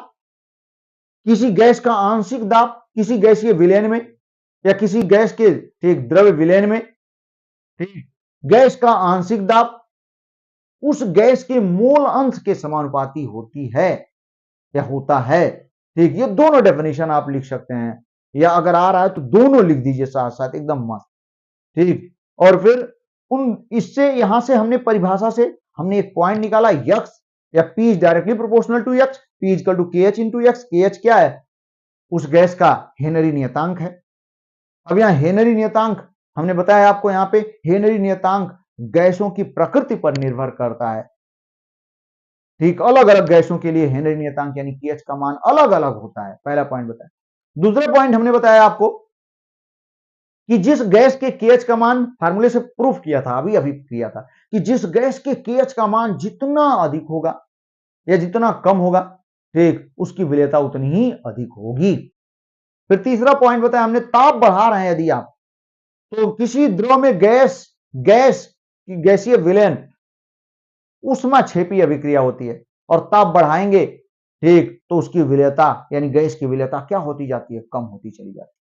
किसी गैस का आंशिक दाब किसी गैसीय विलयन में या किसी गैस के, ठीक, द्रव्य विलयन में, ठीक, गैस का आंशिक दाब उस गैस के मोल अंश के समानुपाती होती है या होता है। ठीक, ये दोनों डेफिनेशन आप लिख सकते हैं, या अगर आ रहा है तो दोनों लिख दीजिए साथ साथ, एकदम मस्त। ठीक, और फिर उन, इससे यहां से हमने परिभाषा से हमने एक पॉइंट निकाला, यक्स या P is directly proportional to x, P is equal to K H into x. K H क्या है? उस गैस का हेनरी नियतांक है। अब यहां हेनरी नियतांक हमने बताया आपको यहां पे हेनरी नियतांक गैसों की प्रकृति पर निर्भर करता है। ठीक, अलग अलग गैसों के लिए हेनरी नियतांक यानी pH का मान अलग अलग होता है, पहला पॉइंट बताया। दूसरा पॉइंट हमने बताया आपको कि जिस गैस के केएच का मान फार्मूले से प्रूफ किया था, अभी अभी किया था, कि जिस गैस के केएच का मान जितना अधिक होगा या जितना कम होगा, ठीक, उसकी विलेयता उतनी ही अधिक होगी। फिर तीसरा पॉइंट बताया हमने, ताप बढ़ा रहे हैं यदि आप, तो किसी द्रव में गैस गैस की गैसीय विलयन ऊष्माक्षेपीय अभिक्रिया होती है और ताप बढ़ाएंगे, ठीक, तो उसकी विलेयता यानी गैस की विलेयता क्या होती जाती है, कम होती चली जाती है।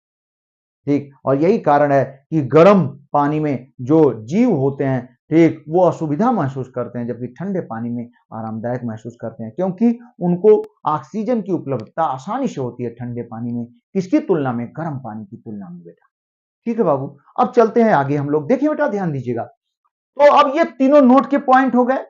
ठीक, और यही कारण है कि गर्म पानी में जो जीव होते हैं, ठीक, वो असुविधा महसूस करते हैं, जबकि ठंडे पानी में आरामदायक महसूस करते हैं, क्योंकि उनको ऑक्सीजन की उपलब्धता आसानी से होती है ठंडे पानी में, किसकी तुलना में, गर्म पानी की तुलना में बेटा। ठीक है बाबू, अब चलते हैं आगे हम लोग। देखिए बेटा, ध्यान दीजिएगा, तो अब ये तीनों नोट के पॉइंट हो गए।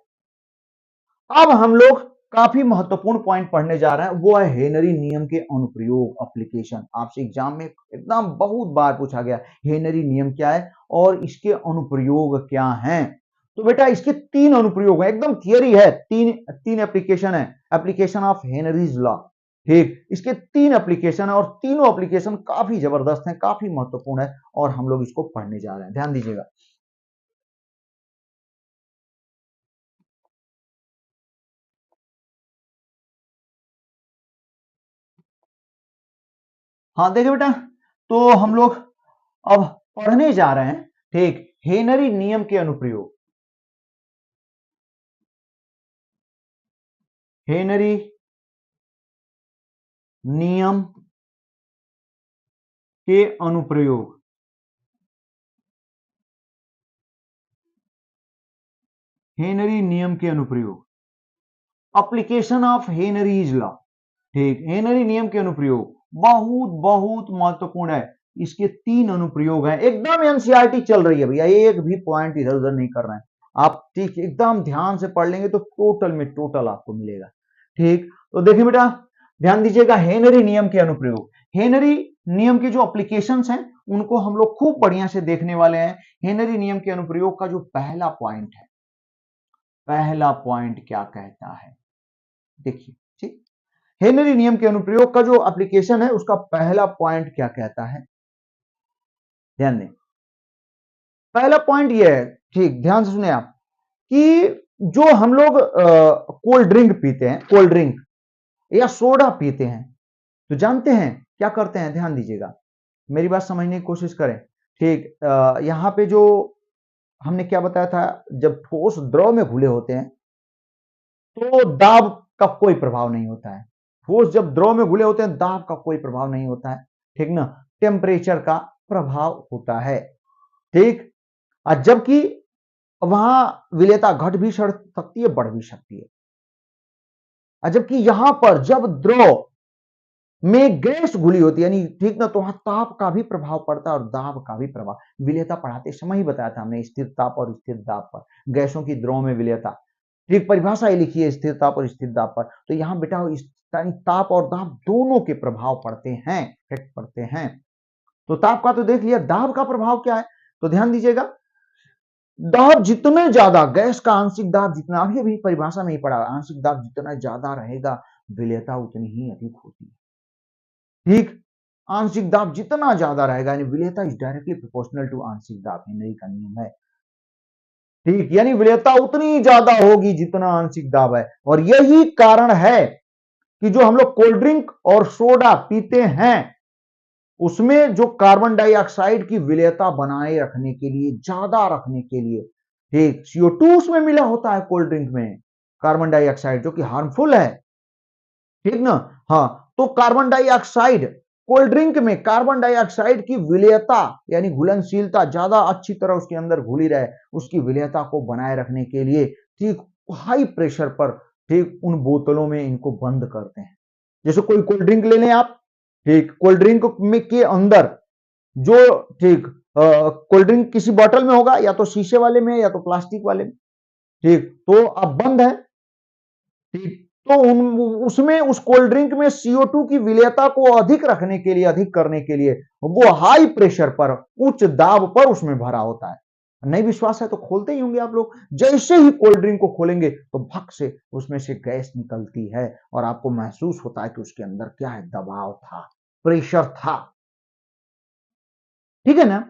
अब हम लोग काफी महत्वपूर्ण पॉइंट पढ़ने जा रहे हैं, वो है हेनरी नियम के अनुप्रयोग, एप्लीकेशन। आपसे एग्जाम में एकदम बहुत बार पूछा गया हेनरी नियम क्या है और इसके अनुप्रयोग क्या हैं। तो बेटा इसके तीन अनुप्रयोग हैं, एकदम थियरी है, तीन एप्लीकेशन है, एप्लीकेशन ऑफ हेनरीज लॉ। ठीक, इसके तीन एप्लीकेशन है और तीनों एप्लीकेशन काफी जबरदस्त हैं, काफी महत्वपूर्ण है और हम लोग इसको पढ़ने जा रहे हैं, ध्यान दीजिएगा। हाँ देखिए बेटा, तो हम लोग अब पढ़ने जा रहे हैं, ठीक, हेनरी नियम के अनुप्रयोग। हेनरी नियम के अनुप्रयोग। हेनरी नियम के अनुप्रयोग, एप्लीकेशन ऑफ हेनरीज लॉ। ठीक, हेनरी नियम के अनुप्रयोग बहुत बहुत महत्वपूर्ण है। इसके तीन अनुप्रयोग हैं, एकदम एनसीईआरटी चल रही है भैया, एक भी पॉइंट इधर उधर नहीं कर रहे हैं आप। ठीक, एकदम ध्यान से पढ़ लेंगे तो टोटल में टोटल आपको मिलेगा। ठीक, तो देखिए बेटा, ध्यान दीजिएगा, हेनरी नियम के अनुप्रयोग, हेनरी नियम के जो एप्लीकेशंस हैं उनको हम लोग खूब बढ़िया से देखने वाले हैं। हेनरी नियम के अनुप्रयोग का जो पहला पॉइंट है, पहला पॉइंट क्या कहता है, देखिए। ठीक, हेनरी नियम के अनुप्रयोग का जो एप्लीकेशन है उसका पहला पॉइंट क्या कहता है, ध्यान दें। पहला पॉइंट यह है, ठीक, ध्यान से सुने आप, कि जो हम लोग कोल्ड ड्रिंक पीते हैं, कोल्ड ड्रिंक या सोडा पीते हैं, तो जानते हैं क्या करते हैं, ध्यान दीजिएगा, मेरी बात समझने की कोशिश करें। ठीक, यहां पे जो हमने क्या बताया था, जब ठोस द्रव में घुले होते हैं तो दाब का कोई प्रभाव नहीं होता है। ठोस जब द्रव में घुले होते हैं दाब का कोई प्रभाव नहीं होता है, ठीक ना, टेम्परेचर का प्रभाव होता है। ठीक, और जबकि वहां विलेयता घट भी सकती है, बढ़ भी सकती है। और जबकि यहां पर जब द्रव में गैस घुली होती है, यानी ठीक ना, तो वहां ताप का भी प्रभाव पड़ता है और दाब का भी प्रभाव। विलेयता पढ़ाते समय ही बताया था हमने, स्थिर ताप और स्थिर दाब पर गैसों की द्रव में विलेयता, ठीक, परिभाषा ही लिखी है स्थिर ताप और स्थिर दाब पर। तो यहां बेटा ताप और दाब दोनों के प्रभाव पड़ते हैं, इफेक्ट पड़ते हैं। तो ताप का तो देख लिया, दाब का प्रभाव क्या है, तो ध्यान दीजिएगा, दाब जितने ज्यादा, गैस का आंशिक दाब जितना, अभी अभी परिभाषा में ही पढ़ा, आंशिक दाब जितना ज्यादा रहेगा विलेयता उतनी ही अधिक होती है। ठीक, आंशिक दाब जितना ज्यादा रहेगा, यानी विलेयता इज डायरेक्टली प्रोपोर्शनल टू आंशिक दाब, हेनरी का नियम है। ठीक, यानी विलेयता उतनी ज्यादा होगी जितना आंशिक दाब है। और यही कारण है कि जो हम लोग कोल्ड ड्रिंक और सोडा पीते हैं उसमें जो कार्बन डाइऑक्साइड की विलेयता बनाए रखने के लिए, ज्यादा रखने के लिए, ठीक, CO2 उसमें मिला होता है कोल्ड ड्रिंक में, कार्बन डाइऑक्साइड, जो कि हार्मफुल है। ठीक ना, हाँ, तो कार्बन डाइऑक्साइड, कोल्ड ड्रिंक में कार्बन डाइऑक्साइड की विलेयता यानी घुलनशीलता ज्यादा अच्छी तरह उसके अंदर घुली रहे, उसकी विलेयता को बनाए रखने के लिए, ठीक, हाई प्रेशर पर, ठीक, उन बोतलों में इनको बंद करते हैं। जैसे कोई कोल्ड ड्रिंक ले लें आप, ठीक, कोल्ड ड्रिंक में के अंदर जो, ठीक, कोल्ड ड्रिंक किसी बॉटल में होगा, या तो शीशे वाले में या तो प्लास्टिक वाले में, ठीक, तो अब बंद है, ठीक, तो उसमें उस कोल्ड ड्रिंक में CO2 की विलेयता को अधिक रखने के लिए, अधिक करने के लिए वो हाई प्रेशर पर, उच्च दाब पर उसमें भरा होता है। नहीं विश्वास है तो खोलते ही होंगे आप लोग। जैसे ही कोल्ड ड्रिंक को खोलेंगे तो भक से उसमें से गैस निकलती है और आपको महसूस होता है कि उसके अंदर क्या है, दबाव था, प्रेशर था। ठीक है ना?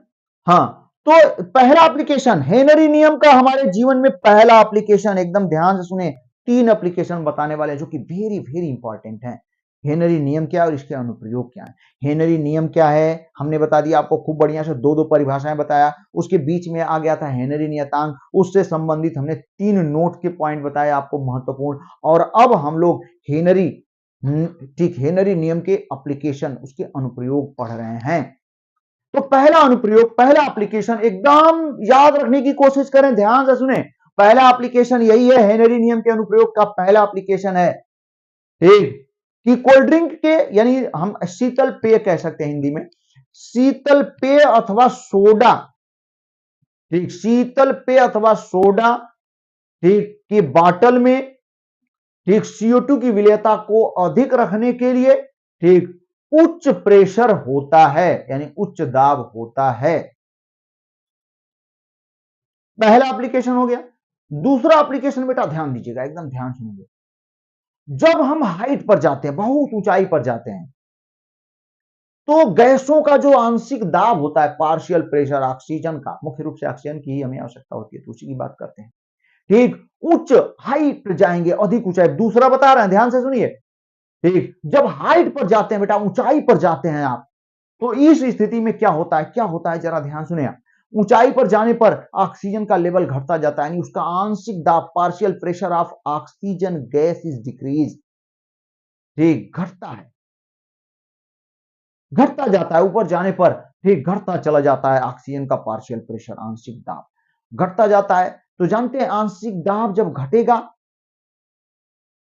हाँ, तो पहला एप्लीकेशन हेनरी नियम का हमारे जीवन में पहला एप्लीकेशन, एकदम ध्यान से सुने, 3 एप्लीकेशन बताने वाले हैं जो कि वेरी वेरी इंपॉर्टेंट है। हेनरी नियम क्या है और इसके अनुप्रयोग क्या है। हेनरी नियम क्या है हमने बता दिया आपको, खूब बढ़िया से 2-2 परिभाषाएं बताया। उसके बीच में आ गया था हेनरी नियतांक, उससे संबंधित हमने 3 नोट के पॉइंट बताए आपको महत्वपूर्ण। और अब हम लोग हेनरी ठीक हेनरी नियम के एप्लीकेशन, उसके अनुप्रयोग पढ़ रहे हैं। तो पहला अनुप्रयोग, पहला एप्लीकेशन एकदम याद रखने की कोशिश करें, ध्यान से सुने। पहला एप्लीकेशन यही है, हेनरी नियम के अनुप्रयोग का पहला एप्लीकेशन है ठीक कि कोल्ड ड्रिंक के, यानी हम शीतल पेय कह सकते हैं हिंदी में, शीतल पेय अथवा सोडा, ठीक, शीतल पेय अथवा सोडा, ठीक, की बाटल में, ठीक, CO2 की विलेयता को अधिक रखने के लिए, ठीक, उच्च प्रेशर होता है, यानी उच्च दाब होता है। पहला एप्लीकेशन हो गया। दूसरा एप्लीकेशन बेटा ध्यान दीजिएगा, एकदम ध्यान सुनिए। जब हम हाइट पर जाते हैं, बहुत ऊंचाई पर जाते हैं, तो गैसों का जो आंशिक दाब होता है, पार्शियल प्रेशर, ऑक्सीजन का, मुख्य रूप से ऑक्सीजन की ही हमें आवश्यकता होती है, तो उसी की बात करते हैं। ठीक, उच्च हाइट पर जाएंगे, अधिक ऊंचाई। दूसरा बता रहे हैं, ध्यान से सुनिए। ठीक, जब हाइट पर जाते हैं बेटा, ऊंचाई पर जाते हैं आप, तो इस स्थिति में क्या होता है, क्या होता है, जरा ध्यान सुनिए। ऊंचाई पर जाने पर ऑक्सीजन का लेवल घटता जाता है, यानी उसका आंशिक दाब, partial pressure of oxygen gas is decrease, ठीक, घटता है, घटता जाता है ऊपर जाने पर, ठीक, घटता चला जाता है ऑक्सीजन का पार्शियल प्रेशर, आंशिक दाब घटता जाता है। तो जानते हैं आंशिक दाब जब घटेगा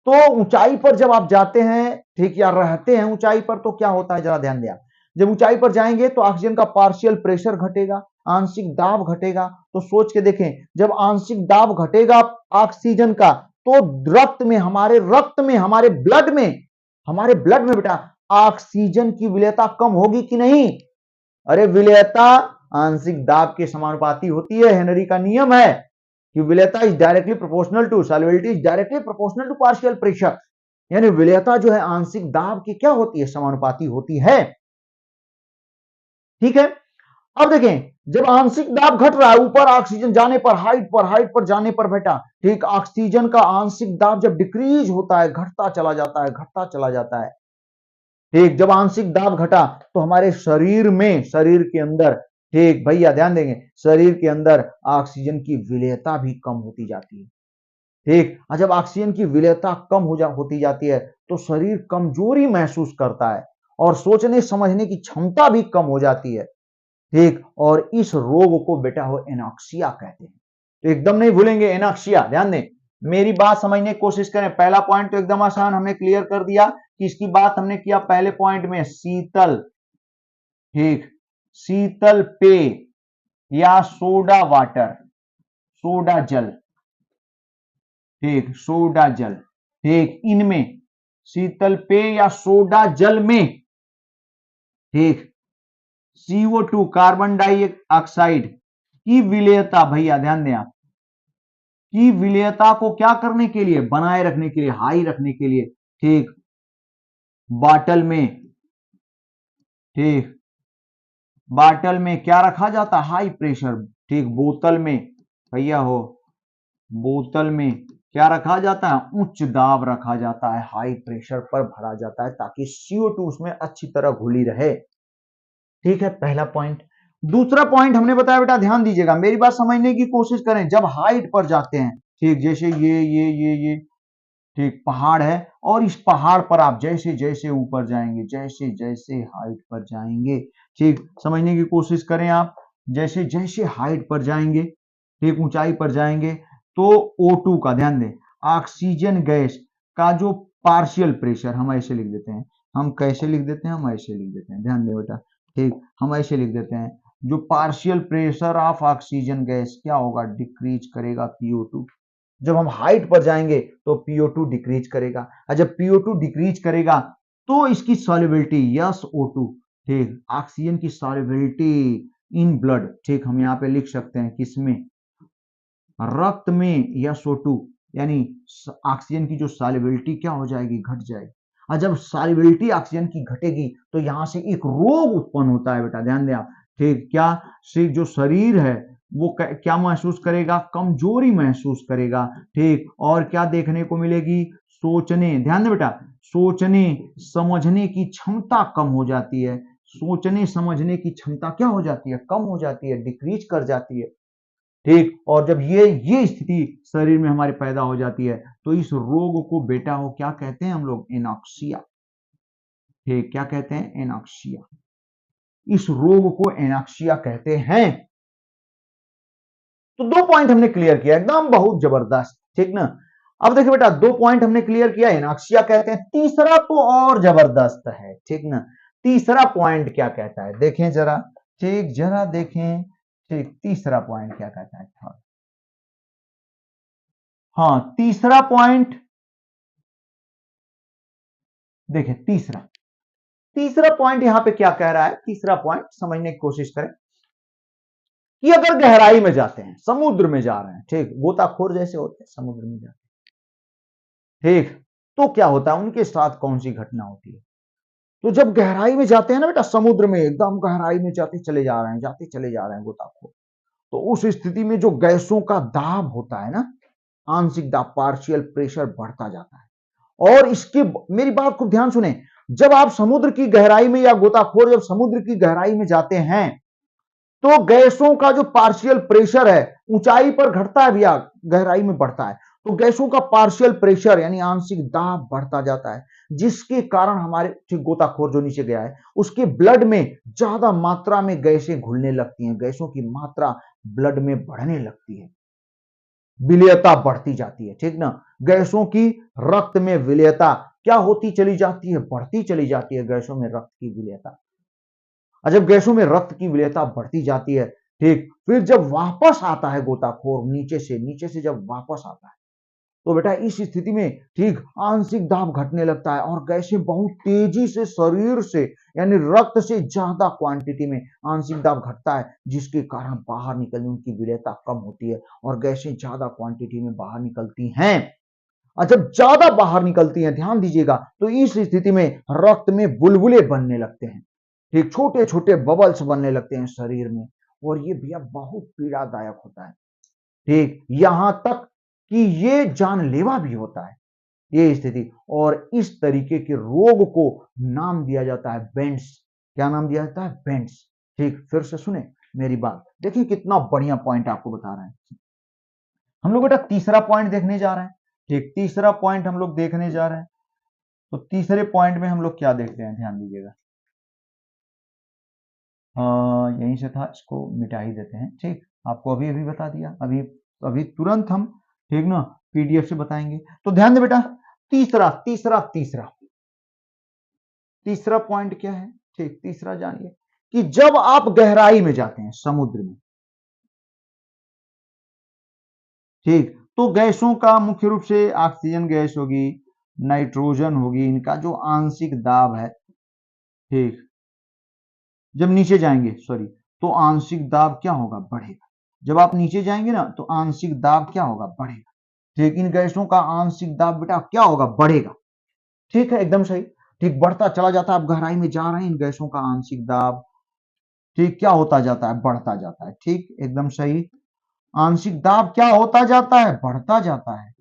तो ऊंचाई पर जब आप जाते हैं, ठीक, या रहते हैं ऊंचाई पर, तो क्या होता है, जरा ध्यान दिया। जब ऊंचाई पर जाएंगे तो ऑक्सीजन का पार्शियल प्रेशर घटेगा, आंशिक दाब घटेगा। तो सोच के देखें, जब आंशिक दाब घटेगा ऑक्सीजन का, तो रक्त में, हमारे ब्लड में बेटा ऑक्सीजन की विलेयता कम होगी कि नहीं? अरे विलेयता आंशिक दाब के समानुपाती होती है, हेनरी का नियम है कि विलेयता is directly proportional to solubility is directly proportional to partial pressure, यानी विलेयता जो है आंशिक दाब की क्या होती है, समानुपाती होती है। ठीक है, अब देखें, जब आंशिक दाब घट रहा है ऊपर ऑक्सीजन जाने पर, हाइट पर जाने पर बेटा, ठीक, ऑक्सीजन का आंशिक दाब जब डिक्रीज होता है, घटता चला जाता है, घटता चला जाता है। ठीक, जब आंशिक दाब घटा तो हमारे शरीर में, शरीर के अंदर, ठीक भैया ध्यान देंगे, शरीर के अंदर ऑक्सीजन की विलेयता भी कम होती जाती है। ठीक, और जब ऑक्सीजन की विलेयता कम होती जाती है तो शरीर कमजोरी महसूस करता है और सोचने समझने की क्षमता भी कम हो जाती है। ठीक, और इस रोग को बेटा हो एनॉक्सिया कहते हैं। तो एकदम नहीं भूलेंगे एनॉक्सिया, ध्यान दें, मेरी बात समझने की कोशिश करें। पहला पॉइंट तो एकदम आसान हमने क्लियर कर दिया कि इसकी बात हमने किया पहले पॉइंट में, शीतल, ठीक, शीतल पेय या सोडा वाटर, सोडा जल, ठीक, सोडा जल, ठीक, इनमें शीतल पेय या सोडा जल में, ठीक, CO2 कार्बन डाइऑक्साइड की विलेयता, भैया ध्यान दें आप, की विलेयता को क्या करने के लिए, बनाए रखने के लिए, हाई रखने के लिए, ठीक, बाटल में, ठीक, बाटल में क्या रखा जाता है, हाई प्रेशर, ठीक, बोतल में, भैया हो, बोतल में क्या रखा जाता है, उच्च दाब रखा जाता है, हाई प्रेशर पर भरा जाता है ताकि CO2 उसमें अच्छी तरह घुली रहे। ठीक है, पहला पॉइंट। दूसरा पॉइंट हमने बताया बेटा, ध्यान दीजिएगा, मेरी बात समझने की कोशिश करें। जब हाइट पर जाते हैं, ठीक, जैसे ये ठीक पहाड़ है, और इस पहाड़ पर आप जैसे जैसे ऊपर जाएंगे, जैसे जैसे हाइट पर जाएंगे, ठीक, समझने की कोशिश करें आप, जैसे जैसे हाइट पर जाएंगे, ठीक, ऊंचाई पर जाएंगे, तो O2 का ध्यान दें, ऑक्सीजन गैस का जो पार्शियल प्रेशर, हम ऐसे लिख देते हैं, हम कैसे लिख देते हैं, हम ऐसे लिख देते हैं, ध्यान दें बेटा, ठीक, हम ऐसे लिख देते हैं, जो partial pressure of oxygen gas क्या होगा, डिक्रीज करेगा, PO2, जब हम हाइट पर जाएंगे तो PO2 डिक्रीज करेगा, और जब PO2 डिक्रीज करेगा तो इसकी सॉल्युबिलिटी SO2, ठीक, ऑक्सीजन की सॉल्युबिलिटी इन ब्लड, ठीक, हम यहां पे लिख सकते हैं किसमें, रक्त में SO2, यानी ऑक्सीजन की जो सॉल्युबिलिटी क्या हो जाएगी, घट जाएगी। और जब सॉल्युबिलिटी ऑक्सीजन की घटेगी तो यहां से एक रोग उत्पन्न होता है बेटा, ध्यान दें आप, ठीक, क्या जो शरीर है वो क्या महसूस करेगा, कमजोरी महसूस करेगा, ठीक, और क्या देखने को मिलेगी, सोचने, ध्यान दें बेटा, सोचने समझने की क्षमता कम हो जाती है, सोचने समझने की क्षमता क्या हो जाती है, कम हो जाती है, डिक्रीज कर जाती है, ठीक। और जब ये स्थिति शरीर में हमारे पैदा हो जाती है तो इस रोग को बेटा हो क्या कहते हैं हम लोग, एनॉक्सिया, ठीक, क्या कहते हैं, एनॉक्सिया, इस रोग को एनॉक्सिया कहते हैं। तो 2 पॉइंट हमने क्लियर किया, एकदम बहुत जबरदस्त, ठीक ना। अब देखिए बेटा, 2 पॉइंट हमने क्लियर किया, एनॉक्सिया कहते हैं, तीसरा तो और जबरदस्त है, ठीक ना। तीसरा पॉइंट क्या कहता है, देखें जरा, ठीक, जरा देखें, ठीक, तीसरा पॉइंट क्या कहता है, हाँ, तीसरा पॉइंट देखें, तीसरा पॉइंट यहां पे क्या कह रहा है, तीसरा पॉइंट समझने की कोशिश करें कि अगर गहराई में जाते हैं, समुद्र में जा रहे हैं, ठीक, गोताखोर जैसे होते हैं, समुद्र में जाते हैं, ठीक, तो क्या होता है, उनके साथ कौन सी घटना होती है। तो जब गहराई में जाते हैं ना बेटा, समुद्र में एकदम गहराई में जाते चले जा रहे हैं, जाते चले जा रहे हैं गोताखोर, तो उस स्थिति में जो गैसों का दाब होता है ना, आंशिक दाब, पार्शियल प्रेशर बढ़ता जाता है। और इसके, मेरी बात खूब ध्यान सुने, जब आप समुद्र की गहराई में, या गोताखोर जब समुद्र की गहराई में जाते हैं तो गैसों का जो पार्शियल प्रेशर है, ऊंचाई पर घटता है भैया, गहराई में बढ़ता है, तो गैसों का पार्शियल प्रेशर यानी आंशिक दाब बढ़ता जाता है, जिसके कारण हमारे, ठीक, गोताखोर जो नीचे गया है उसके ब्लड में ज्यादा मात्रा में गैसें घुलने लगती हैं, गैसों की मात्रा ब्लड में बढ़ने लगती है, विलेयता बढ़ती जाती है, ठीक ना। गैसों की रक्त में विलेयता क्या होती चली जाती है, बढ़ती चली जाती है, गैसों में रक्त की विलेयता। और जब गैसों में रक्त की विलेयता बढ़ती जाती है, ठीक, फिर जब वापस आता है गोताखोर नीचे से जब वापस आता है तो बेटा इस स्थिति में, ठीक, आंशिक दाब घटने लगता है और गैसें बहुत तेजी से शरीर से, यानी रक्त से ज्यादा क्वांटिटी में आंशिक दाब घटता है, जिसके कारण बाहर निकलने उनकी विलेयता कम होती है और गैसें ज्यादा क्वांटिटी में बाहर निकलती हैं। और जब ज्यादा बाहर निकलती हैं, ध्यान दीजिएगा, तो इस स्थिति में रक्त में बुलबुले बनने लगते हैं, ठीक, छोटे छोटे बबल्स बनने लगते हैं शरीर में, और ये भैया बहुत पीड़ादायक होता है, ठीक, यहां तक कि ये जानलेवा भी होता है ये स्थिति। और इस तरीके के रोग को नाम दिया जाता है बेंड्स। क्या नाम दिया जाता है, बेंड्स, ठीक। फिर से सुने मेरी बात, देखिए कितना बढ़िया पॉइंट आपको बता रहे हैं। हम लोग बेटा तीसरा पॉइंट देखने जा रहे हैं, ठीक, तीसरा पॉइंट हम लोग देखने जा रहे हैं। तो तीसरे पॉइंट में हम लोग क्या देखते हैं, ध्यान दीजिएगा, यहीं से था, इसको मिटा ही देते हैं, ठीक, आपको अभी अभी बता दिया, अभी अभी तुरंत हम, ठीक ना, PDF से बताएंगे। तो ध्यान दे बेटा, तीसरा तीसरा तीसरा तीसरा पॉइंट क्या है, ठीक, तीसरा जानिए कि जब आप गहराई में जाते हैं समुद्र में, ठीक, तो गैसों का मुख्य रूप से ऑक्सीजन गैस होगी, नाइट्रोजन होगी, इनका जो आंशिक दाब है, ठीक, जब नीचे जाएंगे, सॉरी, तो आंशिक दाब क्या होगा, बढ़ेगा। जब आप नीचे जाएंगे ना तो आंशिक दाब क्या होगा, बढ़ेगा, ठीक। इन गैसों का आंशिक दाब बेटा क्या होगा, बढ़ेगा, ठीक है, एकदम सही, ठीक, बढ़ता चला जाता है, आप गहराई में जा रहे हैं, इन गैसों का आंशिक दाब, ठीक, क्या होता जाता है, बढ़ता जाता है, ठीक, एकदम सही, आंशिक दाब क्या होता जाता है, बढ़ता जाता है,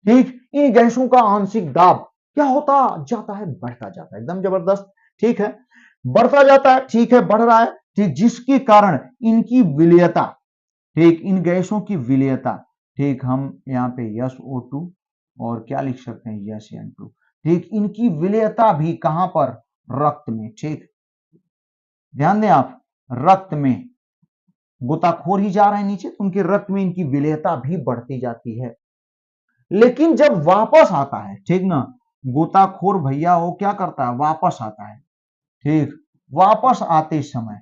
ठीक। इन गैसों का आंशिक दाब क्या होता जाता है, बढ़ता जाता है, एकदम जबरदस्त, ठीक है, बढ़ता जाता है, ठीक है, बढ़ रहा है, ठीक, जिसके कारण इनकी विलेयता, ठीक, इन गैसों की विलेयता, ठीक, हम यहाँ पे SO2 और क्या लिख सकते हैं, SN2, ठीक, इनकी विलेयता भी कहां पर, रक्त में, ठीक, ध्यान दें आप, रक्त में, गोताखोर ही जा रहे हैं नीचे तो उनके रक्त में इनकी विलेयता भी बढ़ती जाती है। लेकिन जब वापस आता है, ठीक ना, गोताखोर भैया वो क्या करता है, वापस आता है, ठीक, वापस आते समय,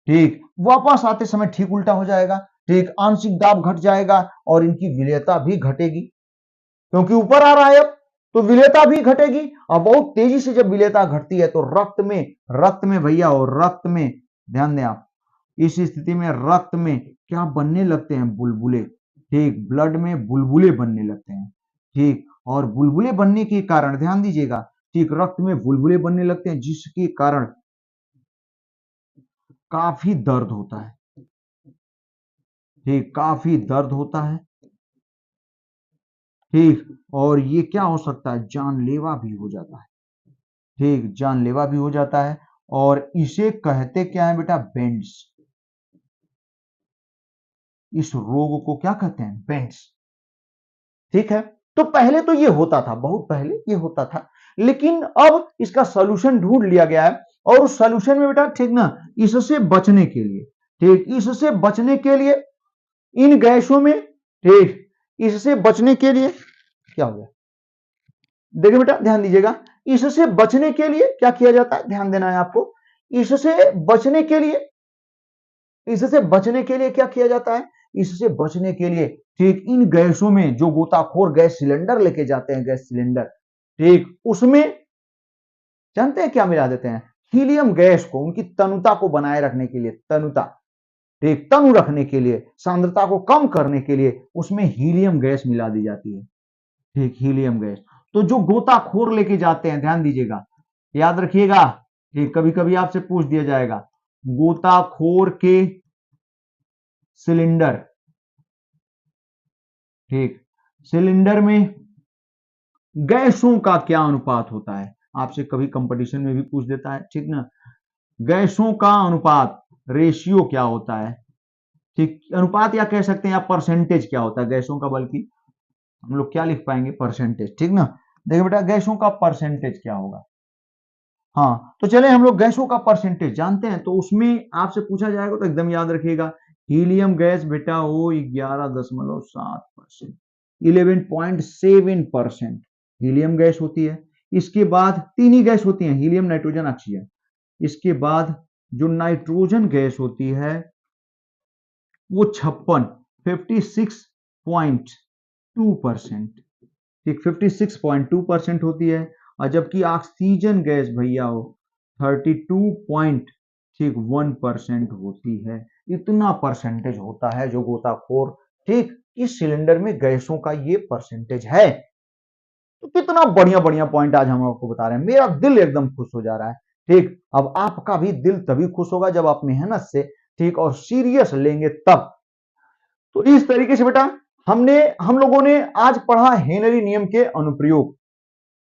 ठीक, वापस आते समय ठीक उल्टा हो जाएगा, ठीक, आंशिक दाब घट जाएगा और इनकी विलेयता भी घटेगी, क्योंकि ऊपर आ रहा है अब, तो विलेयता भी घटेगी। और बहुत तेजी से जब विलेयता घटती है तो रक्त में भैया, और रक्त में ध्यान दें आप, इस स्थिति में रक्त में क्या बनने लगते हैं, बुलबुले। ठीक, ब्लड में बुलबुले बनने लगते हैं। ठीक, और बुलबुले बनने के कारण ध्यान दीजिएगा, ठीक, रक्त में बुलबुले बनने लगते हैं जिसके कारण काफी दर्द होता है। ठीक, काफी दर्द होता है। ठीक, और ये क्या हो सकता है, जानलेवा भी हो जाता है। ठीक, जानलेवा भी हो जाता है। और इसे कहते क्या है बेटा, बेंड्स। इस रोग को क्या कहते हैं, बेंड्स। ठीक है, तो पहले तो ये होता था, बहुत पहले ये होता था, लेकिन अब इसका सॉल्यूशन ढूंढ लिया गया है। और उस सॉल्यूशन में बेटा, ठीक ना, इससे बचने के लिए, ठीक, इससे बचने के लिए इन गैसों में, ठीक, इससे बचने के लिए क्या हो गया, देखिए बेटा ध्यान दीजिएगा, इससे बचने के लिए क्या किया जाता है, ध्यान देना है आपको। इससे बचने के लिए, इससे बचने के लिए क्या किया जाता है, इससे बचने के लिए, ठीक, इन गैसों में जो गोताखोर गैस सिलेंडर लेके जाते हैं, गैस सिलेंडर, ठीक, उसमें जानते हैं क्या मिला देते हैं, हीलियम गैस को, उनकी तनुता को बनाए रखने के लिए, तनुता, ठीक, तनु रखने के लिए, सांद्रता को कम करने के लिए उसमें हीलियम गैस मिला दी जाती है। ठीक, हीलियम गैस। तो जो गोताखोर लेके जाते हैं, ध्यान दीजिएगा, याद रखिएगा, ठीक, कभी कभी आपसे पूछ दिया जाएगा, गोताखोर के सिलेंडर, ठीक, सिलेंडर में गैसों का क्या अनुपात होता है, आपसे कभी कंपटीशन में भी पूछ देता है, ठीक ना, गैसों का अनुपात, रेशियो क्या होता है, ठीक, अनुपात या कह सकते हैं आप परसेंटेज क्या होता है गैसों का, बल्कि हम लोग क्या लिख पाएंगे, परसेंटेज। ठीक ना, देखिए बेटा गैसों का परसेंटेज क्या होगा। हाँ, तो चले हम लोग गैसों का परसेंटेज जानते हैं, तो उसमें आपसे पूछा जाएगा तो एकदम याद रखिएगा, हीलियम गैस बेटा वो 11.7%, 11.7% हीलियम गैस होती है। इसके बाद तीन ही गैस होती हैं, हीलियम, नाइट्रोजन, ऑक्सीजन। इसके बाद जो नाइट्रोजन गैस होती है वो 56.2%, ठीक, 56.2% होती है। और जबकि ऑक्सीजन गैस भैया हो 32.1% होती है। इतना परसेंटेज होता है जो गोताखोर, ठीक, इस सिलेंडर में गैसों का ये परसेंटेज है। तो कितना बढ़िया बढ़िया पॉइंट आज हम आपको बता रहे हैं, मेरा दिल एकदम खुश हो जा रहा है। ठीक, अब आपका भी दिल तभी खुश होगा जब आप मेहनत से, ठीक, और सीरियस लेंगे तब। तो इस तरीके से बेटा हम लोगों ने आज पढ़ा हेनरी नियम के अनुप्रयोग।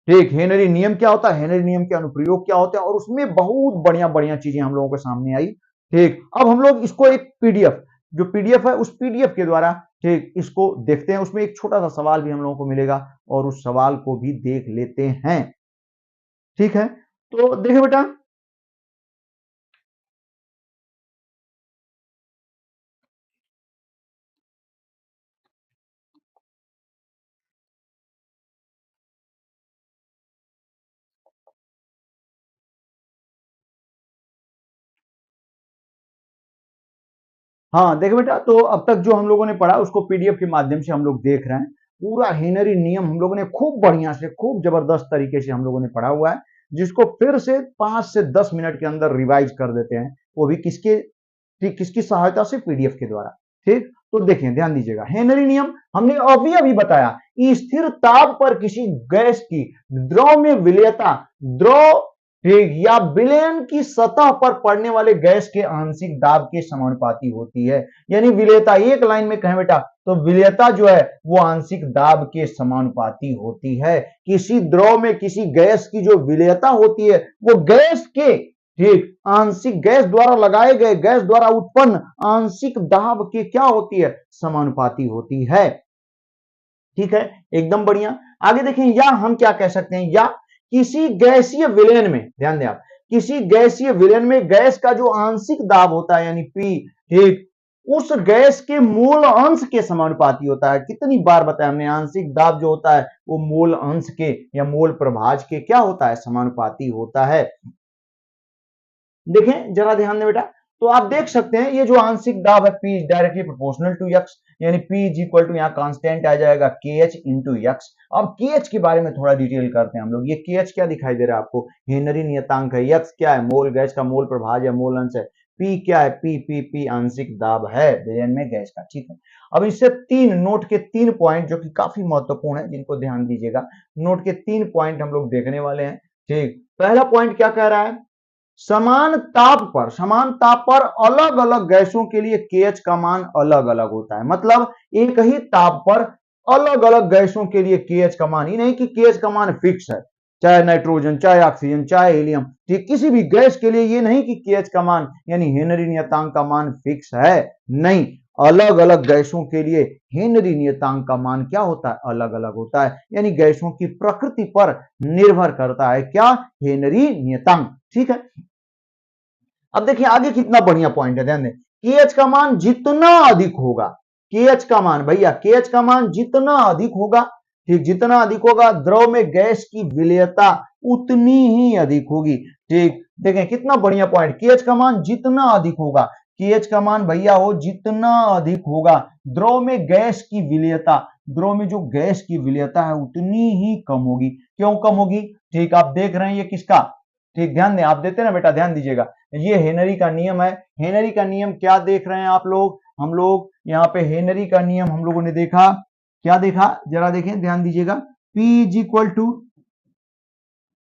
ठीक, हेनरी नियम क्या होता है, हेनरी नियम के अनुप्रयोग क्या होते हैं, और उसमें बहुत बढ़िया बढ़िया चीजें हम लोगों के सामने आई। ठीक, अब हम लोग इसको एक पीडीएफ, जो पीडीएफ है उस पीडीएफ के द्वारा, ठीक, इसको देखते हैं। उसमें एक छोटा सा सवाल भी हम लोगों को मिलेगा और उस सवाल को भी देख लेते हैं। ठीक है, तो देखिए बेटा, हाँ देखो बेटा, तो अब तक जो हम लोगों ने पढ़ा उसको पीडीएफ के माध्यम से हम लोग देख रहे हैं। पूरा हेनरी नियम हम लोगों ने खूब बढ़िया से, खूब जबरदस्त तरीके से हम लोगों ने पढ़ा हुआ है, जिसको फिर से 5 से 10 मिनट के अंदर रिवाइज कर देते हैं, वो भी किसके, ठीक, किसकी सहायता से, पीडीएफ के द्वारा। ठीक, तो देखिए ध्यान दीजिएगा, हेनरी नियम हमने अभी अभी बताया, स्थिर ताप पर किसी गैस की द्रव में विलेयता, द्रव, ठीक, या विलयन की सतह पर पड़ने वाले गैस के आंशिक दाब के समानुपाती होती है। यानी विलेयता, एक लाइन में कहें बेटा तो विलेयता जो है वो आंशिक दाब के समानुपाती होती है। किसी द्रव में किसी गैस की जो विलेयता होती है वो गैस के, ठीक, आंशिक गैस द्वारा लगाए गए, गैस द्वारा उत्पन्न आंशिक दाब के क्या होती है, समानुपाती होती है। ठीक है, एकदम बढ़िया। आगे देखें, या हम क्या कह सकते हैं, या किसी गैसीय विलयन में, ध्यान दें आप, किसी गैसीय विलयन में गैस का जो आंशिक दाब होता है यानी पी, ठीक, उस गैस के मोल अंश के समानुपाती होता है। कितनी बार बताया हमने, आंशिक दाब जो होता है वो मोल अंश के या मोल प्रभाज के क्या होता है, समानुपाती होता है। देखें जरा ध्यान दें बेटा, तो आप देख सकते हैं ये जो आंशिक दाब है P is directly proportional to x, यानी P इज इक्वल टू यहाँ कांस्टेंट आ जाएगा KH इंटू x। अब KH के बारे में थोड़ा डिटेल करते हैं हम लोग। ये KH क्या दिखाई दे रहा है आपको? हेनरी नियतांक है। x क्या है? मोल गैस का मोल प्रभाज या मोल अंश है। P क्या है? P आंशिक दाब है विलयन में गैस का। ठीक है, अब इससे नोट के 3 पॉइंट जो कि काफी महत्वपूर्ण है, जिनको ध्यान दीजिएगा। नोट के 3 पॉइंट हम लोग देखने वाले हैं। ठीक, पहला पॉइंट क्या कह रहा है? समान ताप पर अलग अलग गैसों के लिए KH का मान अलग अलग होता है। मतलब एक ही ताप पर अलग अलग गैसों के लिए KH का मान, ही नहीं कि KH का मान फिक्स है, चाहे नाइट्रोजन, चाहे ऑक्सीजन, चाहे हीलियम, ठीक, किसी भी गैस के लिए ये नहीं कि KH का मान यानी हेनरी नियतांक का मान फिक्स है। नहीं, अलग अलग गैसों के लिए हेनरी नियतांक का मान क्या होता है? अलग अलग होता है, यानी गैसों की प्रकृति पर निर्भर करता है क्या? हेनरी नियतांक। ठीक है, अब देखिए आगे कितना बढ़िया पॉइंट है, ध्यान दें। KH का मान जितना अधिक होगा, KH का मान भैया, KH का मान जितना अधिक होगा, ठीक, जितना अधिक होगा द्रव में गैस की विलेयता उतनी ही अधिक होगी। ठीक, देखें कितना बढ़िया पॉइंट। KH का मान जितना अधिक होगा, KH का मान भैया हो जितना अधिक होगा, द्रव में गैस की विलेयता, द्रव में जो गैस की विलेयता है उतनी ही कम होगी। क्यों कम होगी? ठीक, आप देख रहे हैं ये किसका? ठीक, ध्यान दें, आप देते ना बेटा, ध्यान दीजिएगा। ये हेनरी का नियम है। हेनरी का नियम क्या देख रहे हैं आप लोग? हम लोग यहाँ पे हेनरी का नियम हम लोगों ने देखा, क्या देखा जरा देखें, ध्यान दीजिएगा। P is equal to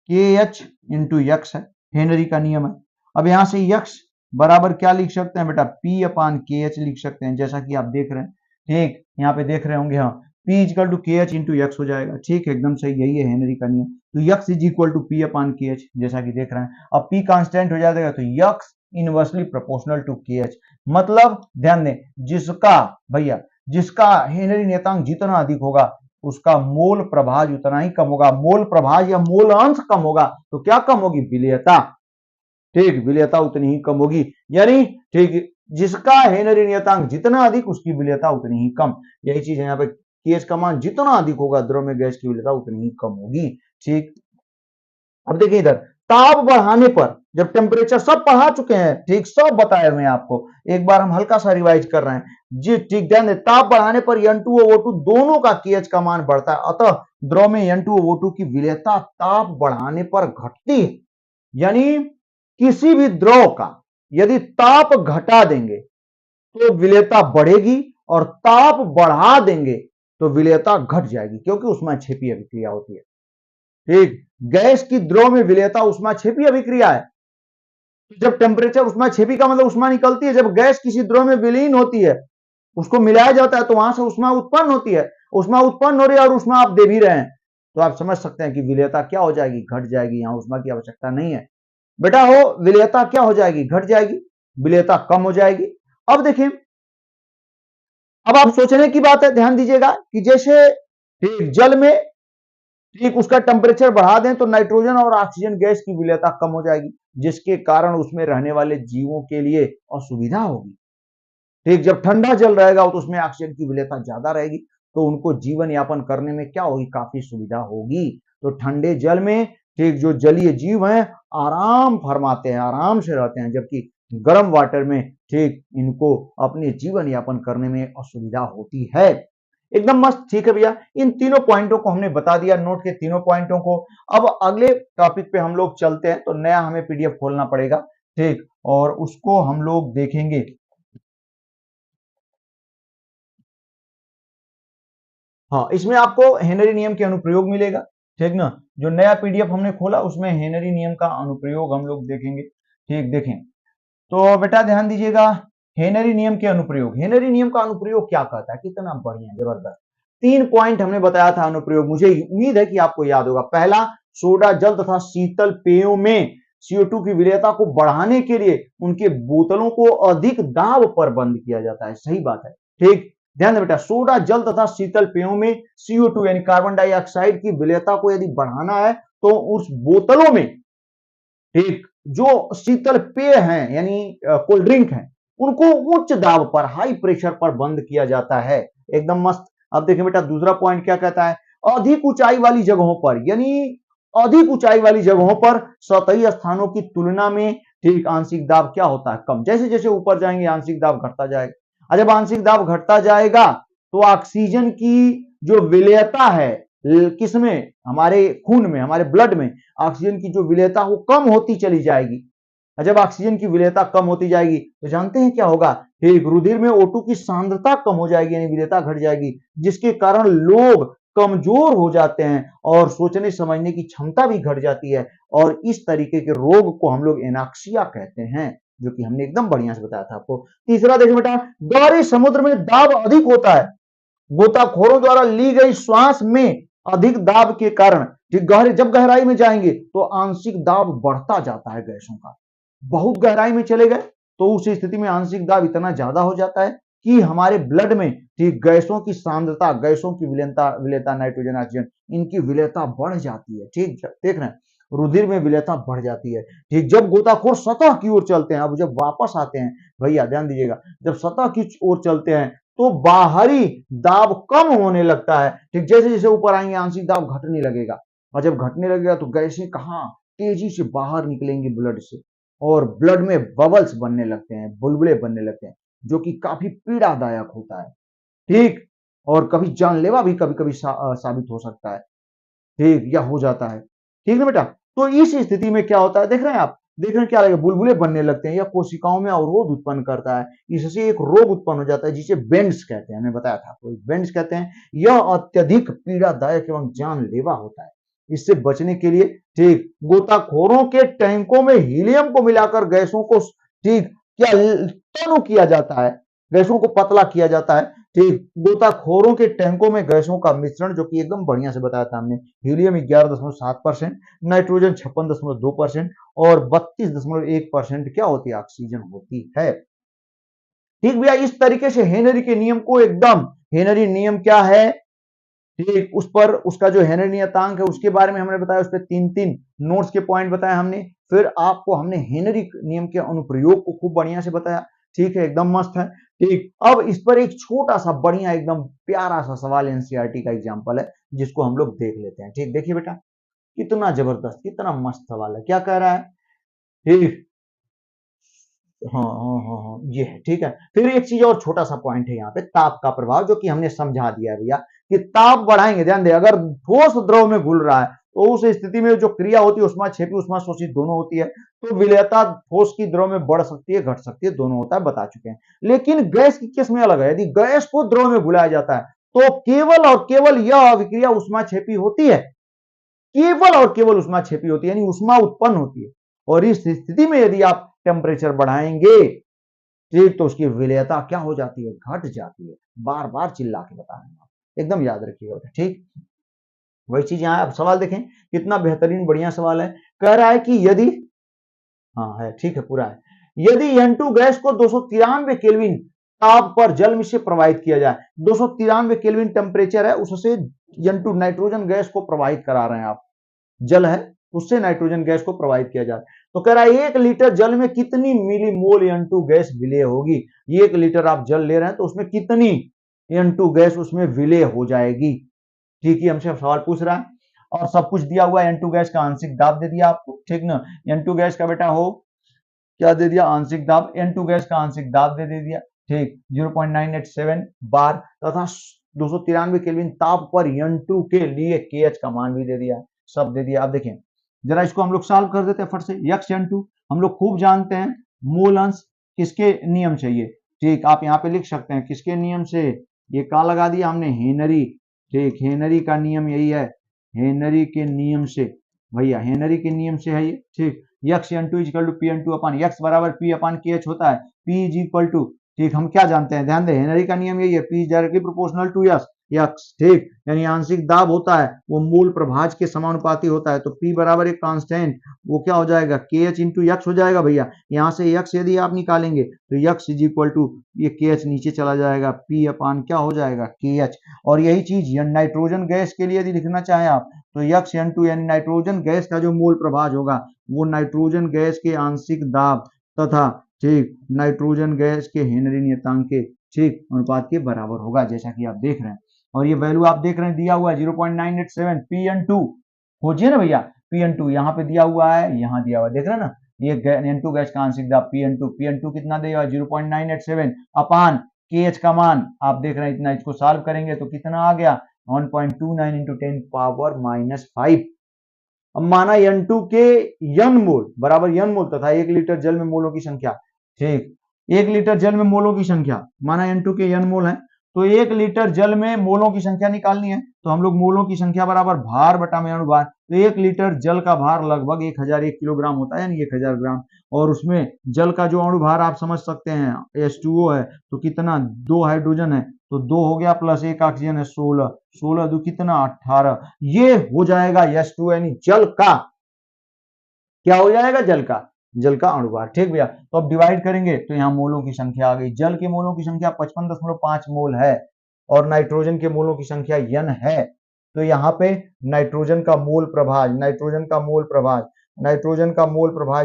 KH into x है, हेनरी का नियम है। अब यहां से x बराबर क्या लिख सकते हैं बेटा? P अपान KH लिख सकते हैं, जैसा कि आप देख रहे हैं। ठीक, यहाँ पे देख रहे होंगे, हाँ, P equal to KH into x हो जाएगा। ठीक, एकदम सही, यही है हेनरी का नियम। तो x is equal to P upon KH, जैसा कि देख रहे हैं। अब P कांस्टेंट हो जाएगा तो x inversely proportional to KH। मतलब ध्यान दें, जिसका भैया जिसका हेनरी नियतांक जितना अधिक होगा उसका मोल प्रभाज उतना ही कम होगा। मोल प्रभाज या मोल अंश कम होगा तो क्या कम होगी? विलेयता। ठीक, विलेयता उतनी ही कम होगी, यानी ठीक, जिसका हेनरी नियतांक जितना अधिक उसकी विलेयता उतनी ही कम। यही चीज है यहाँ पे, KH का मान जितना अधिक होगा द्रव में गैस की विलेयता उतनी ही कम होगी। ठीक, अब देखिए इधर, ताप बढ़ाने पर, जब टेम्परेचर सब पढ़ा चुके हैं, ठीक, सब बताए हुए हैं आपको, एक बार हम हल्का सा रिवाइज कर रहे हैं जी। ठीक, ध्यान दें, ताप बढ़ाने पर N2 और O2 दोनों का KH का मान बढ़ता है, अतः द्रव में N2 और O2 की विलेयता ताप बढ़ाने पर घटती है। यानी किसी भी द्रव का यदि ताप घटा देंगे तो विलेयता बढ़ेगी और ताप बढ़ा देंगे तो विलेयता घट जाएगी, क्योंकि उसमें क्षेपीय अभिक्रिया होती है। ठीक, गैस की द्रव में विलेयता ऊष्माक्षेपी अभिक्रिया है। जब टेम्परेचर ऊष्माक्षेपी का मतलब ऊष्मा निकलती है, जब गैस किसी द्रव में विलीन होती है, उसको मिलाया जाता है तो वहां से ऊष्मा उत्पन्न होती है। ऊष्मा उत्पन्न हो रही है और ऊष्मा आप दे भी रहे हैं, तो आप समझ सकते हैं कि विलेयता क्या हो जाएगी? घट जाएगी। यहां ऊष्मा की आवश्यकता नहीं है बेटा, हो विलेयता क्या हो जाएगी? घट जाएगी, विलेयता कम हो जाएगी। अब देखिए, अब आप सोचने की बात है, ध्यान दीजिएगा कि जैसे जल में ठीक उसका टेम्परेचर बढ़ा दें तो नाइट्रोजन और ऑक्सीजन गैस की विलेयता कम हो जाएगी, जिसके कारण उसमें रहने वाले जीवों के लिए असुविधा होगी। ठीक, जब ठंडा जल रहेगा तो उसमें ऑक्सीजन की विलेयता ज्यादा रहेगी, तो उनको जीवन यापन करने में क्या होगी? काफी सुविधा होगी। तो ठंडे जल में ठीक जो जलीय जीव हैं आराम फरमाते हैं, आराम से रहते हैं, जबकि गर्म वाटर में ठीक इनको अपने जीवन यापन करने में असुविधा होती है। एकदम मस्त, ठीक है भैया, इन तीनों पॉइंटों को हमने बता दिया, नोट के तीनों पॉइंटों को। अब अगले टॉपिक पे हम लोग चलते हैं, तो नया हमें PDF खोलना पड़ेगा, ठीक, और उसको हम लोग देखेंगे। हाँ, इसमें आपको हेनरी नियम के अनुप्रयोग मिलेगा, ठीक ना। जो नया PDF हमने खोला उसमें हेनरी नियम का अनुप्रयोग हम लोग देखेंगे। ठीक, देखें तो बेटा ध्यान दीजिएगा, हेनरी नियम के अनुप्रयोग, हेनरी नियम का अनुप्रयोग क्या कहता है? कितना बढ़िया, जबरदस्त। 3 पॉइंट हमने बताया था अनुप्रयोग, मुझे उम्मीद है कि आपको याद होगा। पहला, सोडा जल तथा शीतल पेयों में CO2 की विलेयता को बढ़ाने के लिए उनके बोतलों को अधिक दाब पर बंद किया जाता है। सही बात है, ठीक, ध्यान दें बेटा, सोडा जल तथा शीतल पेयों में CO2 यानी कार्बन डाइऑक्साइड की विलेयता को यदि बढ़ाना है तो उस बोतलों में ठीक जो शीतल पेय हैं यानी कोल्ड ड्रिंक हैं, उनको उच्च दाब पर, हाई प्रेशर पर बंद किया जाता है। एकदम मस्त। अब देखिए बेटा, दूसरा पॉइंट क्या कहता है? अधिक ऊंचाई वाली जगहों पर, यानी अधिक ऊंचाई वाली जगहों पर सतही स्थानों की तुलना में ठीक, आंशिक दाब क्या होता है, कम। जैसे जैसे ऊपर जाएंगे आंशिक दाब घटता जाएगा, और जब आंशिक दाब घटता जाएगा तो ऑक्सीजन की जो विलेयता है किसमें, हमारे खून में, हमारे ब्लड में ऑक्सीजन की जो विलेयता वो कम होती चली जाएगी। और जब ऑक्सीजन की विलेयता कम होती जाएगी तो जानते हैं क्या होगा, ठीक, रुधिर में O2 की सांद्रता कम हो जाएगी, यानी विलेयता घट जाएगी, जिसके कारण लोग कमजोर हो जाते हैं और सोचने समझने की क्षमता भी घट जाती है, और इस तरीके के रोग को हम लोग एनाक्सिया कहते हैं, जो कि हमने एकदम बढ़िया से बताया था आपको। तीसरा देखो बेटा, गहरे समुद्र में दाब अधिक होता है, गोताखोरों द्वारा ली गई श्वास में अधिक दाब के कारण, जब गहराई में जाएंगे तो आंशिक दाब बढ़ता जाता है गैसों का। बहुत गहराई में चले गए तो उस स्थिति में आंशिक दाब इतना ज्यादा हो जाता है कि हमारे ब्लड में ठीक गैसों की सांद्रता, गैसों की विलेयता नाइट्रोजन ऑक्सीजन, इनकी विलेयता बढ़ जाती है। ठीक, देख रहे हैं, रुधिर में विलेयता बढ़ जाती है। ठीक, जब गोताखोर सतह की ओर चलते हैं, अब जब वापस आते हैं, भैया ध्यान दीजिएगा, जब सतह की ओर चलते हैं तो बाहरी दाब कम होने लगता है। ठीक, जैसे जैसे ऊपर आएंगे आंशिक दाब घटने लगेगा, और जब घटने लगेगा तो गैसें कहां तेजी से बाहर निकलेंगी ब्लड से, और ब्लड में बबल्स बनने लगते हैं, बुलबुले बनने लगते हैं, जो कि काफी पीड़ादायक होता है। ठीक, और कभी जानलेवा भी कभी कभी साबित हो सकता है। ठीक, या हो जाता है। ठीक है बेटा, तो इस स्थिति में क्या होता है, देख रहे हैं आप, देख रहे हैं क्या लगेगा, बुलबुले बनने लगते हैं, या कोशिकाओं में अवरोध उत्पन्न करता है, इससे एक रोग उत्पन्न हो जाता है जिसे बेंड्स कहते हैं, हमने बताया था आपको, बेंड्स कहते हैं। यह अत्यधिक पीड़ादायक एवं जानलेवा होता है। इससे बचने के लिए ठीक गोताखोरों के टैंकों में हीलियम को मिलाकर गैसों को ठीक क्या टनु किया जाता है, गैसों को पतला किया जाता है। ठीक, गोताखोरों के टैंकों में गैसों का मिश्रण, जो कि एकदम बढ़िया से बताया था हमने, हीलियम 11.7%, नाइट्रोजन 56.2% और 32.1% क्या होती है, ऑक्सीजन होती है। ठीक भैया, इस तरीके से हेनरी के नियम को एकदम, हेनरी नियम क्या है, ठीक, उस पर उसका जो हेनरी नियतांक है उसके बारे में हमने बताया, उस पर तीन तीन नोट्स के पॉइंट बताए हमने। फिर आपको हमने हेनरी नियम के अनुप्रयोग को खूब बढ़िया से बताया। ठीक है, एकदम मस्त है। ठीक, अब इस पर एक छोटा सा बढ़िया एकदम प्यारा सा सवाल एनसीईआरटी का एग्जांपल है, जिसको हम लोग देख लेते हैं। ठीक, देखिए बेटा, कितना जबरदस्त, कितना मस्त सवाल है, क्या कह रहा है। ठीक, हाँ हाँ हाँ हाँ, ये है। ठीक है, फिर एक चीज और छोटा सा पॉइंट है यहाँ पे, ताप का प्रभाव, जो कि हमने समझा दिया है भैया, कि ताप बढ़ाएंगे, ध्यान दे, अगर ठोस द्रव में घुल रहा है तो उस स्थिति में जो क्रिया होती है ऊष्माक्षेपी ऊष्मा शोषित दोनों होती है, तो विलेयता ठोस की द्रव में बढ़ सकती है, घट सकती है, दोनों होता है, बता चुके हैं। लेकिन गैस की केस में अलग है, यदि गैस को द्रव में घुलाया जाता है तो केवल और केवल यह अभिक्रिया ऊष्माक्षेपी होती है, केवल और केवल ऊष्माक्षेपी होती है, यानी ऊष्मा उत्पन्न होती है। और इस स्थिति में यदि आप टेम्परेचर बढ़ाएंगे, ठीक, तो उसकी विलेयता क्या हो जाती है, घट जाती है। बार बार चिल्ला के बता रहे हैं आप, एकदम याद रखिएगा। ठीक, वही चीज यहाँ आप सवाल देखें, कितना बेहतरीन बढ़िया सवाल है। कह रहा है कि यदि, हाँ है, ठीक है, पूरा है, यदि N2 गैस को 293 केल्विन ताप पर जल में से प्रवाहित किया जाए, 293 केल्विन टेम्परेचर है, उससे N2 नाइट्रोजन गैस को प्रवाहित करा रहे हैं आप, जल है उससे नाइट्रोजन गैस को प्रवाहित किया जाए, तो कह रहा है 1 लीटर जल में कितनी मिली मोल N2 गैस विलेय होगी। 1 लीटर आप जल ले रहे हैं तो उसमें कितनी N2 गैस उसमें विलेय हो जाएगी। ठीक है, हमसे सवाल पूछ रहा है और सब कुछ दिया हुआ है। N2 गैस का आंशिक दाब दे दिया आपको, ठीक ना, N2 गैस का बेटा हो क्या दे दिया, आंशिक दाब, N2 गैस का आंशिक दाब दे दिया। ठीक, 0.987 बार तथा 293 केल्विन ताप पर N2 के लिए KH का मान भी दे दिया, सब दे दिया। आप देखें जरा, इसको हम लोग सॉल्व कर देते हैं फट से। यक्स N2 हम लोग खूब जानते हैं, मूल अंश किसके नियम से, ये ठीक, आप यहाँ पे लिख सकते हैं किसके नियम से, ये का लगा दिया हमने, हेनरी। ठीक, हेनरी का नियम यही है, हेनरी के नियम से, भैया हेनरी के नियम से है ये। ठीक, x N2 equal to P N2 upon x बराबर पी अपन के एच होता है, पी इज इक्वल टू, ठीक, हम क्या जानते हैं, ध्यान दें, हेनरी का नियम यही है, P is directly proportional to x x. ठीक, यानी आंशिक दाब होता है वो मूल प्रभाज के समानुपाती होता है, तो P बराबर एक कांस्टेंट, वो क्या हो जाएगा, के एच इंटू यक्स हो जाएगा भैया। यहाँ से यक्स यदि आप निकालेंगे तो यक्स इज इक्वल टू, ये के एच नीचे चला जाएगा, P अपान क्या हो जाएगा, के एच। और यही चीज नाइट्रोजन गैस के लिए यदि लिखना चाहें आप तो यक्स N2 यानी नाइट्रोजन गैस का जो मूल प्रभाज होगा वो नाइट्रोजन गैस के आंशिक दाब तथा ठीक नाइट्रोजन गैस के हेनरी नियतांक के ठीक अनुपात के बराबर होगा, जैसा कि आप देख रहे हैं। और ये वैल्यू आप देख रहे हैं दिया हुआ है 0.987 पी N2, खोजिए ना भैया, पी N2 यहाँ पे दिया हुआ है, यहाँ दिया हुआ है, देख रहे हैं ना, ये N2 गैस का आंशिक दाब PN2 कितना देगा 0.987 अपान KH का मान आप देख रहे हैं इतना, इसको सॉल्व करेंगे तो कितना आ गया 1.29 इंटू 10 पावर -5। अब माना N2 के n मोल बराबर n मोल तथा 1 लीटर जल में मोलों की संख्या, ठीक, 1 लीटर जल में मोलों की संख्या माना N2 के n मोल है, तो 1 लीटर जल में मोलों की संख्या निकालनी है, तो हम लोग मोलों की संख्या बराबर भार बटा में अणुभार, तो 1 लीटर जल का भार लगभग 1001 किलोग्राम होता है, यानी 1000 ग्राम, और उसमें जल का जो अणुभार आप समझ सकते हैं H2O है, तो कितना 2 हाइड्रोजन है, तो 2 हो गया प्लस 1 ऑक्सीजन है 16, 16 दो कितना 18, ये हो जाएगा H2 यानी जल का, क्या हो जाएगा जल का अणुभार। ठीक भैया, तो अब डिवाइड करेंगे तो यहाँ मोलों की संख्या आ गई, जल के मोलों की संख्या 55.5 मोल है और नाइट्रोजन के मोलों की संख्या n है, तो यहाँ पे नाइट्रोजन का मोल प्रभाज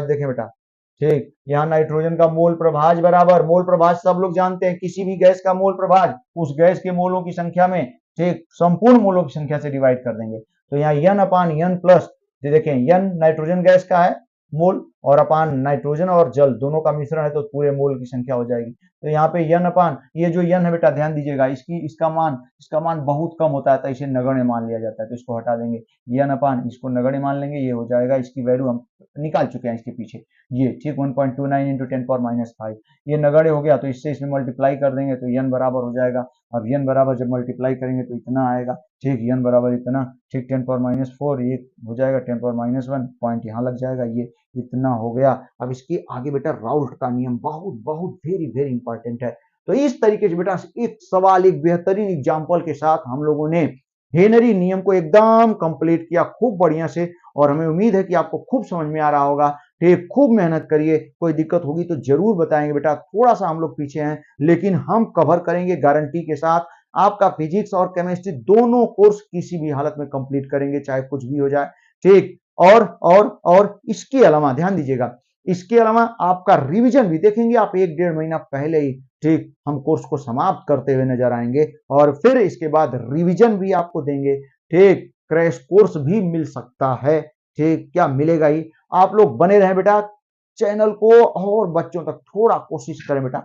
देखें बेटा, ठीक, यहाँ नाइट्रोजन का मोल प्रभाज बराबर, मोल प्रभाज सब लोग जानते हैं, किसी भी गैस का मोल प्रभाज उस गैस के मोलों की संख्या में, ठीक, संपूर्ण मोलों की संख्या से डिवाइड कर देंगे, तो यहाँ n अपान n प्लस, देखें n नाइट्रोजन गैस का है मोल और अपान नाइट्रोजन और जल दोनों का मिश्रण है तो पूरे मोल की संख्या हो जाएगी, तो यहाँ पे n अपान, ये जो n है बेटा ध्यान दीजिएगा, इसका मान बहुत कम होता है तो इसे नगण्य मान लिया जाता है, तो इसको हटा देंगे, n अपान इसको नगण्य मान लेंगे, ये हो जाएगा, इसकी वैल्यू हम निकाल चुके हैं इसके पीछे, ये ठीक 1.29 इंटू 10 पावर -5, ये नगण्य हो गया तो इससे इसमें मल्टीप्लाई कर देंगे तो n बराबर हो जाएगा, अब n बराबर जब मल्टीप्लाई करेंगे तो इतना आएगा, ठीक, n बराबर इतना, ठीक, 10 पावर -4 ये हो जाएगा 10 पावर -1, पॉइंट यहाँ लग जाएगा, ये इतना हो गया। अब इसके आगे बेटा राउल्ट का नियम बहुत बहुत वेरी वेरी इंपॉर्टेंट है, तो इस तरीके से बेटा एक सवाल एक बेहतरीन एग्जाम्पल के साथ हम लोगों ने हेनरी नियम को एकदम कंप्लीट किया खूब बढ़िया से, और हमें उम्मीद है कि आपको खूब समझ में आ रहा होगा, ठीक, खूब मेहनत करिए, कोई दिक्कत होगी तो जरूर बताएंगे बेटा, थोड़ा सा हम लोग पीछे हैं लेकिन हम कवर करेंगे गारंटी के साथ, आपका फिजिक्स और केमिस्ट्री दोनों कोर्स किसी भी हालत में कंप्लीट करेंगे चाहे कुछ भी हो जाए, ठीक, और इसके अलावा ध्यान दीजिएगा, इसके अलावा आपका रिवीजन भी देखेंगे आप 1-1.5 महीना पहले ही, ठीक, हम कोर्स को समाप्त करते हुए नजर आएंगे और फिर इसके बाद रिवीजन भी आपको देंगे, ठीक, क्रैश कोर्स भी मिल सकता है, ठीक, क्या मिलेगा ही, आप लोग बने रहे बेटा चैनल को और बच्चों तक थोड़ा कोशिश करें बेटा,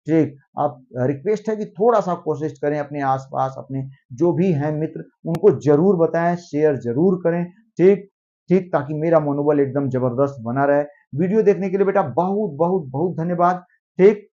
ठीक, आप रिक्वेस्ट है कि थोड़ा सा कोशिश करें, अपने आसपास अपने जो भी हैं मित्र उनको जरूर बताएं, शेयर जरूर करें, ठीक, ठीक, ताकि मेरा मनोबल एकदम जबरदस्त बना रहे। वीडियो देखने के लिए बेटा बहुत बहुत बहुत धन्यवाद, ठीक।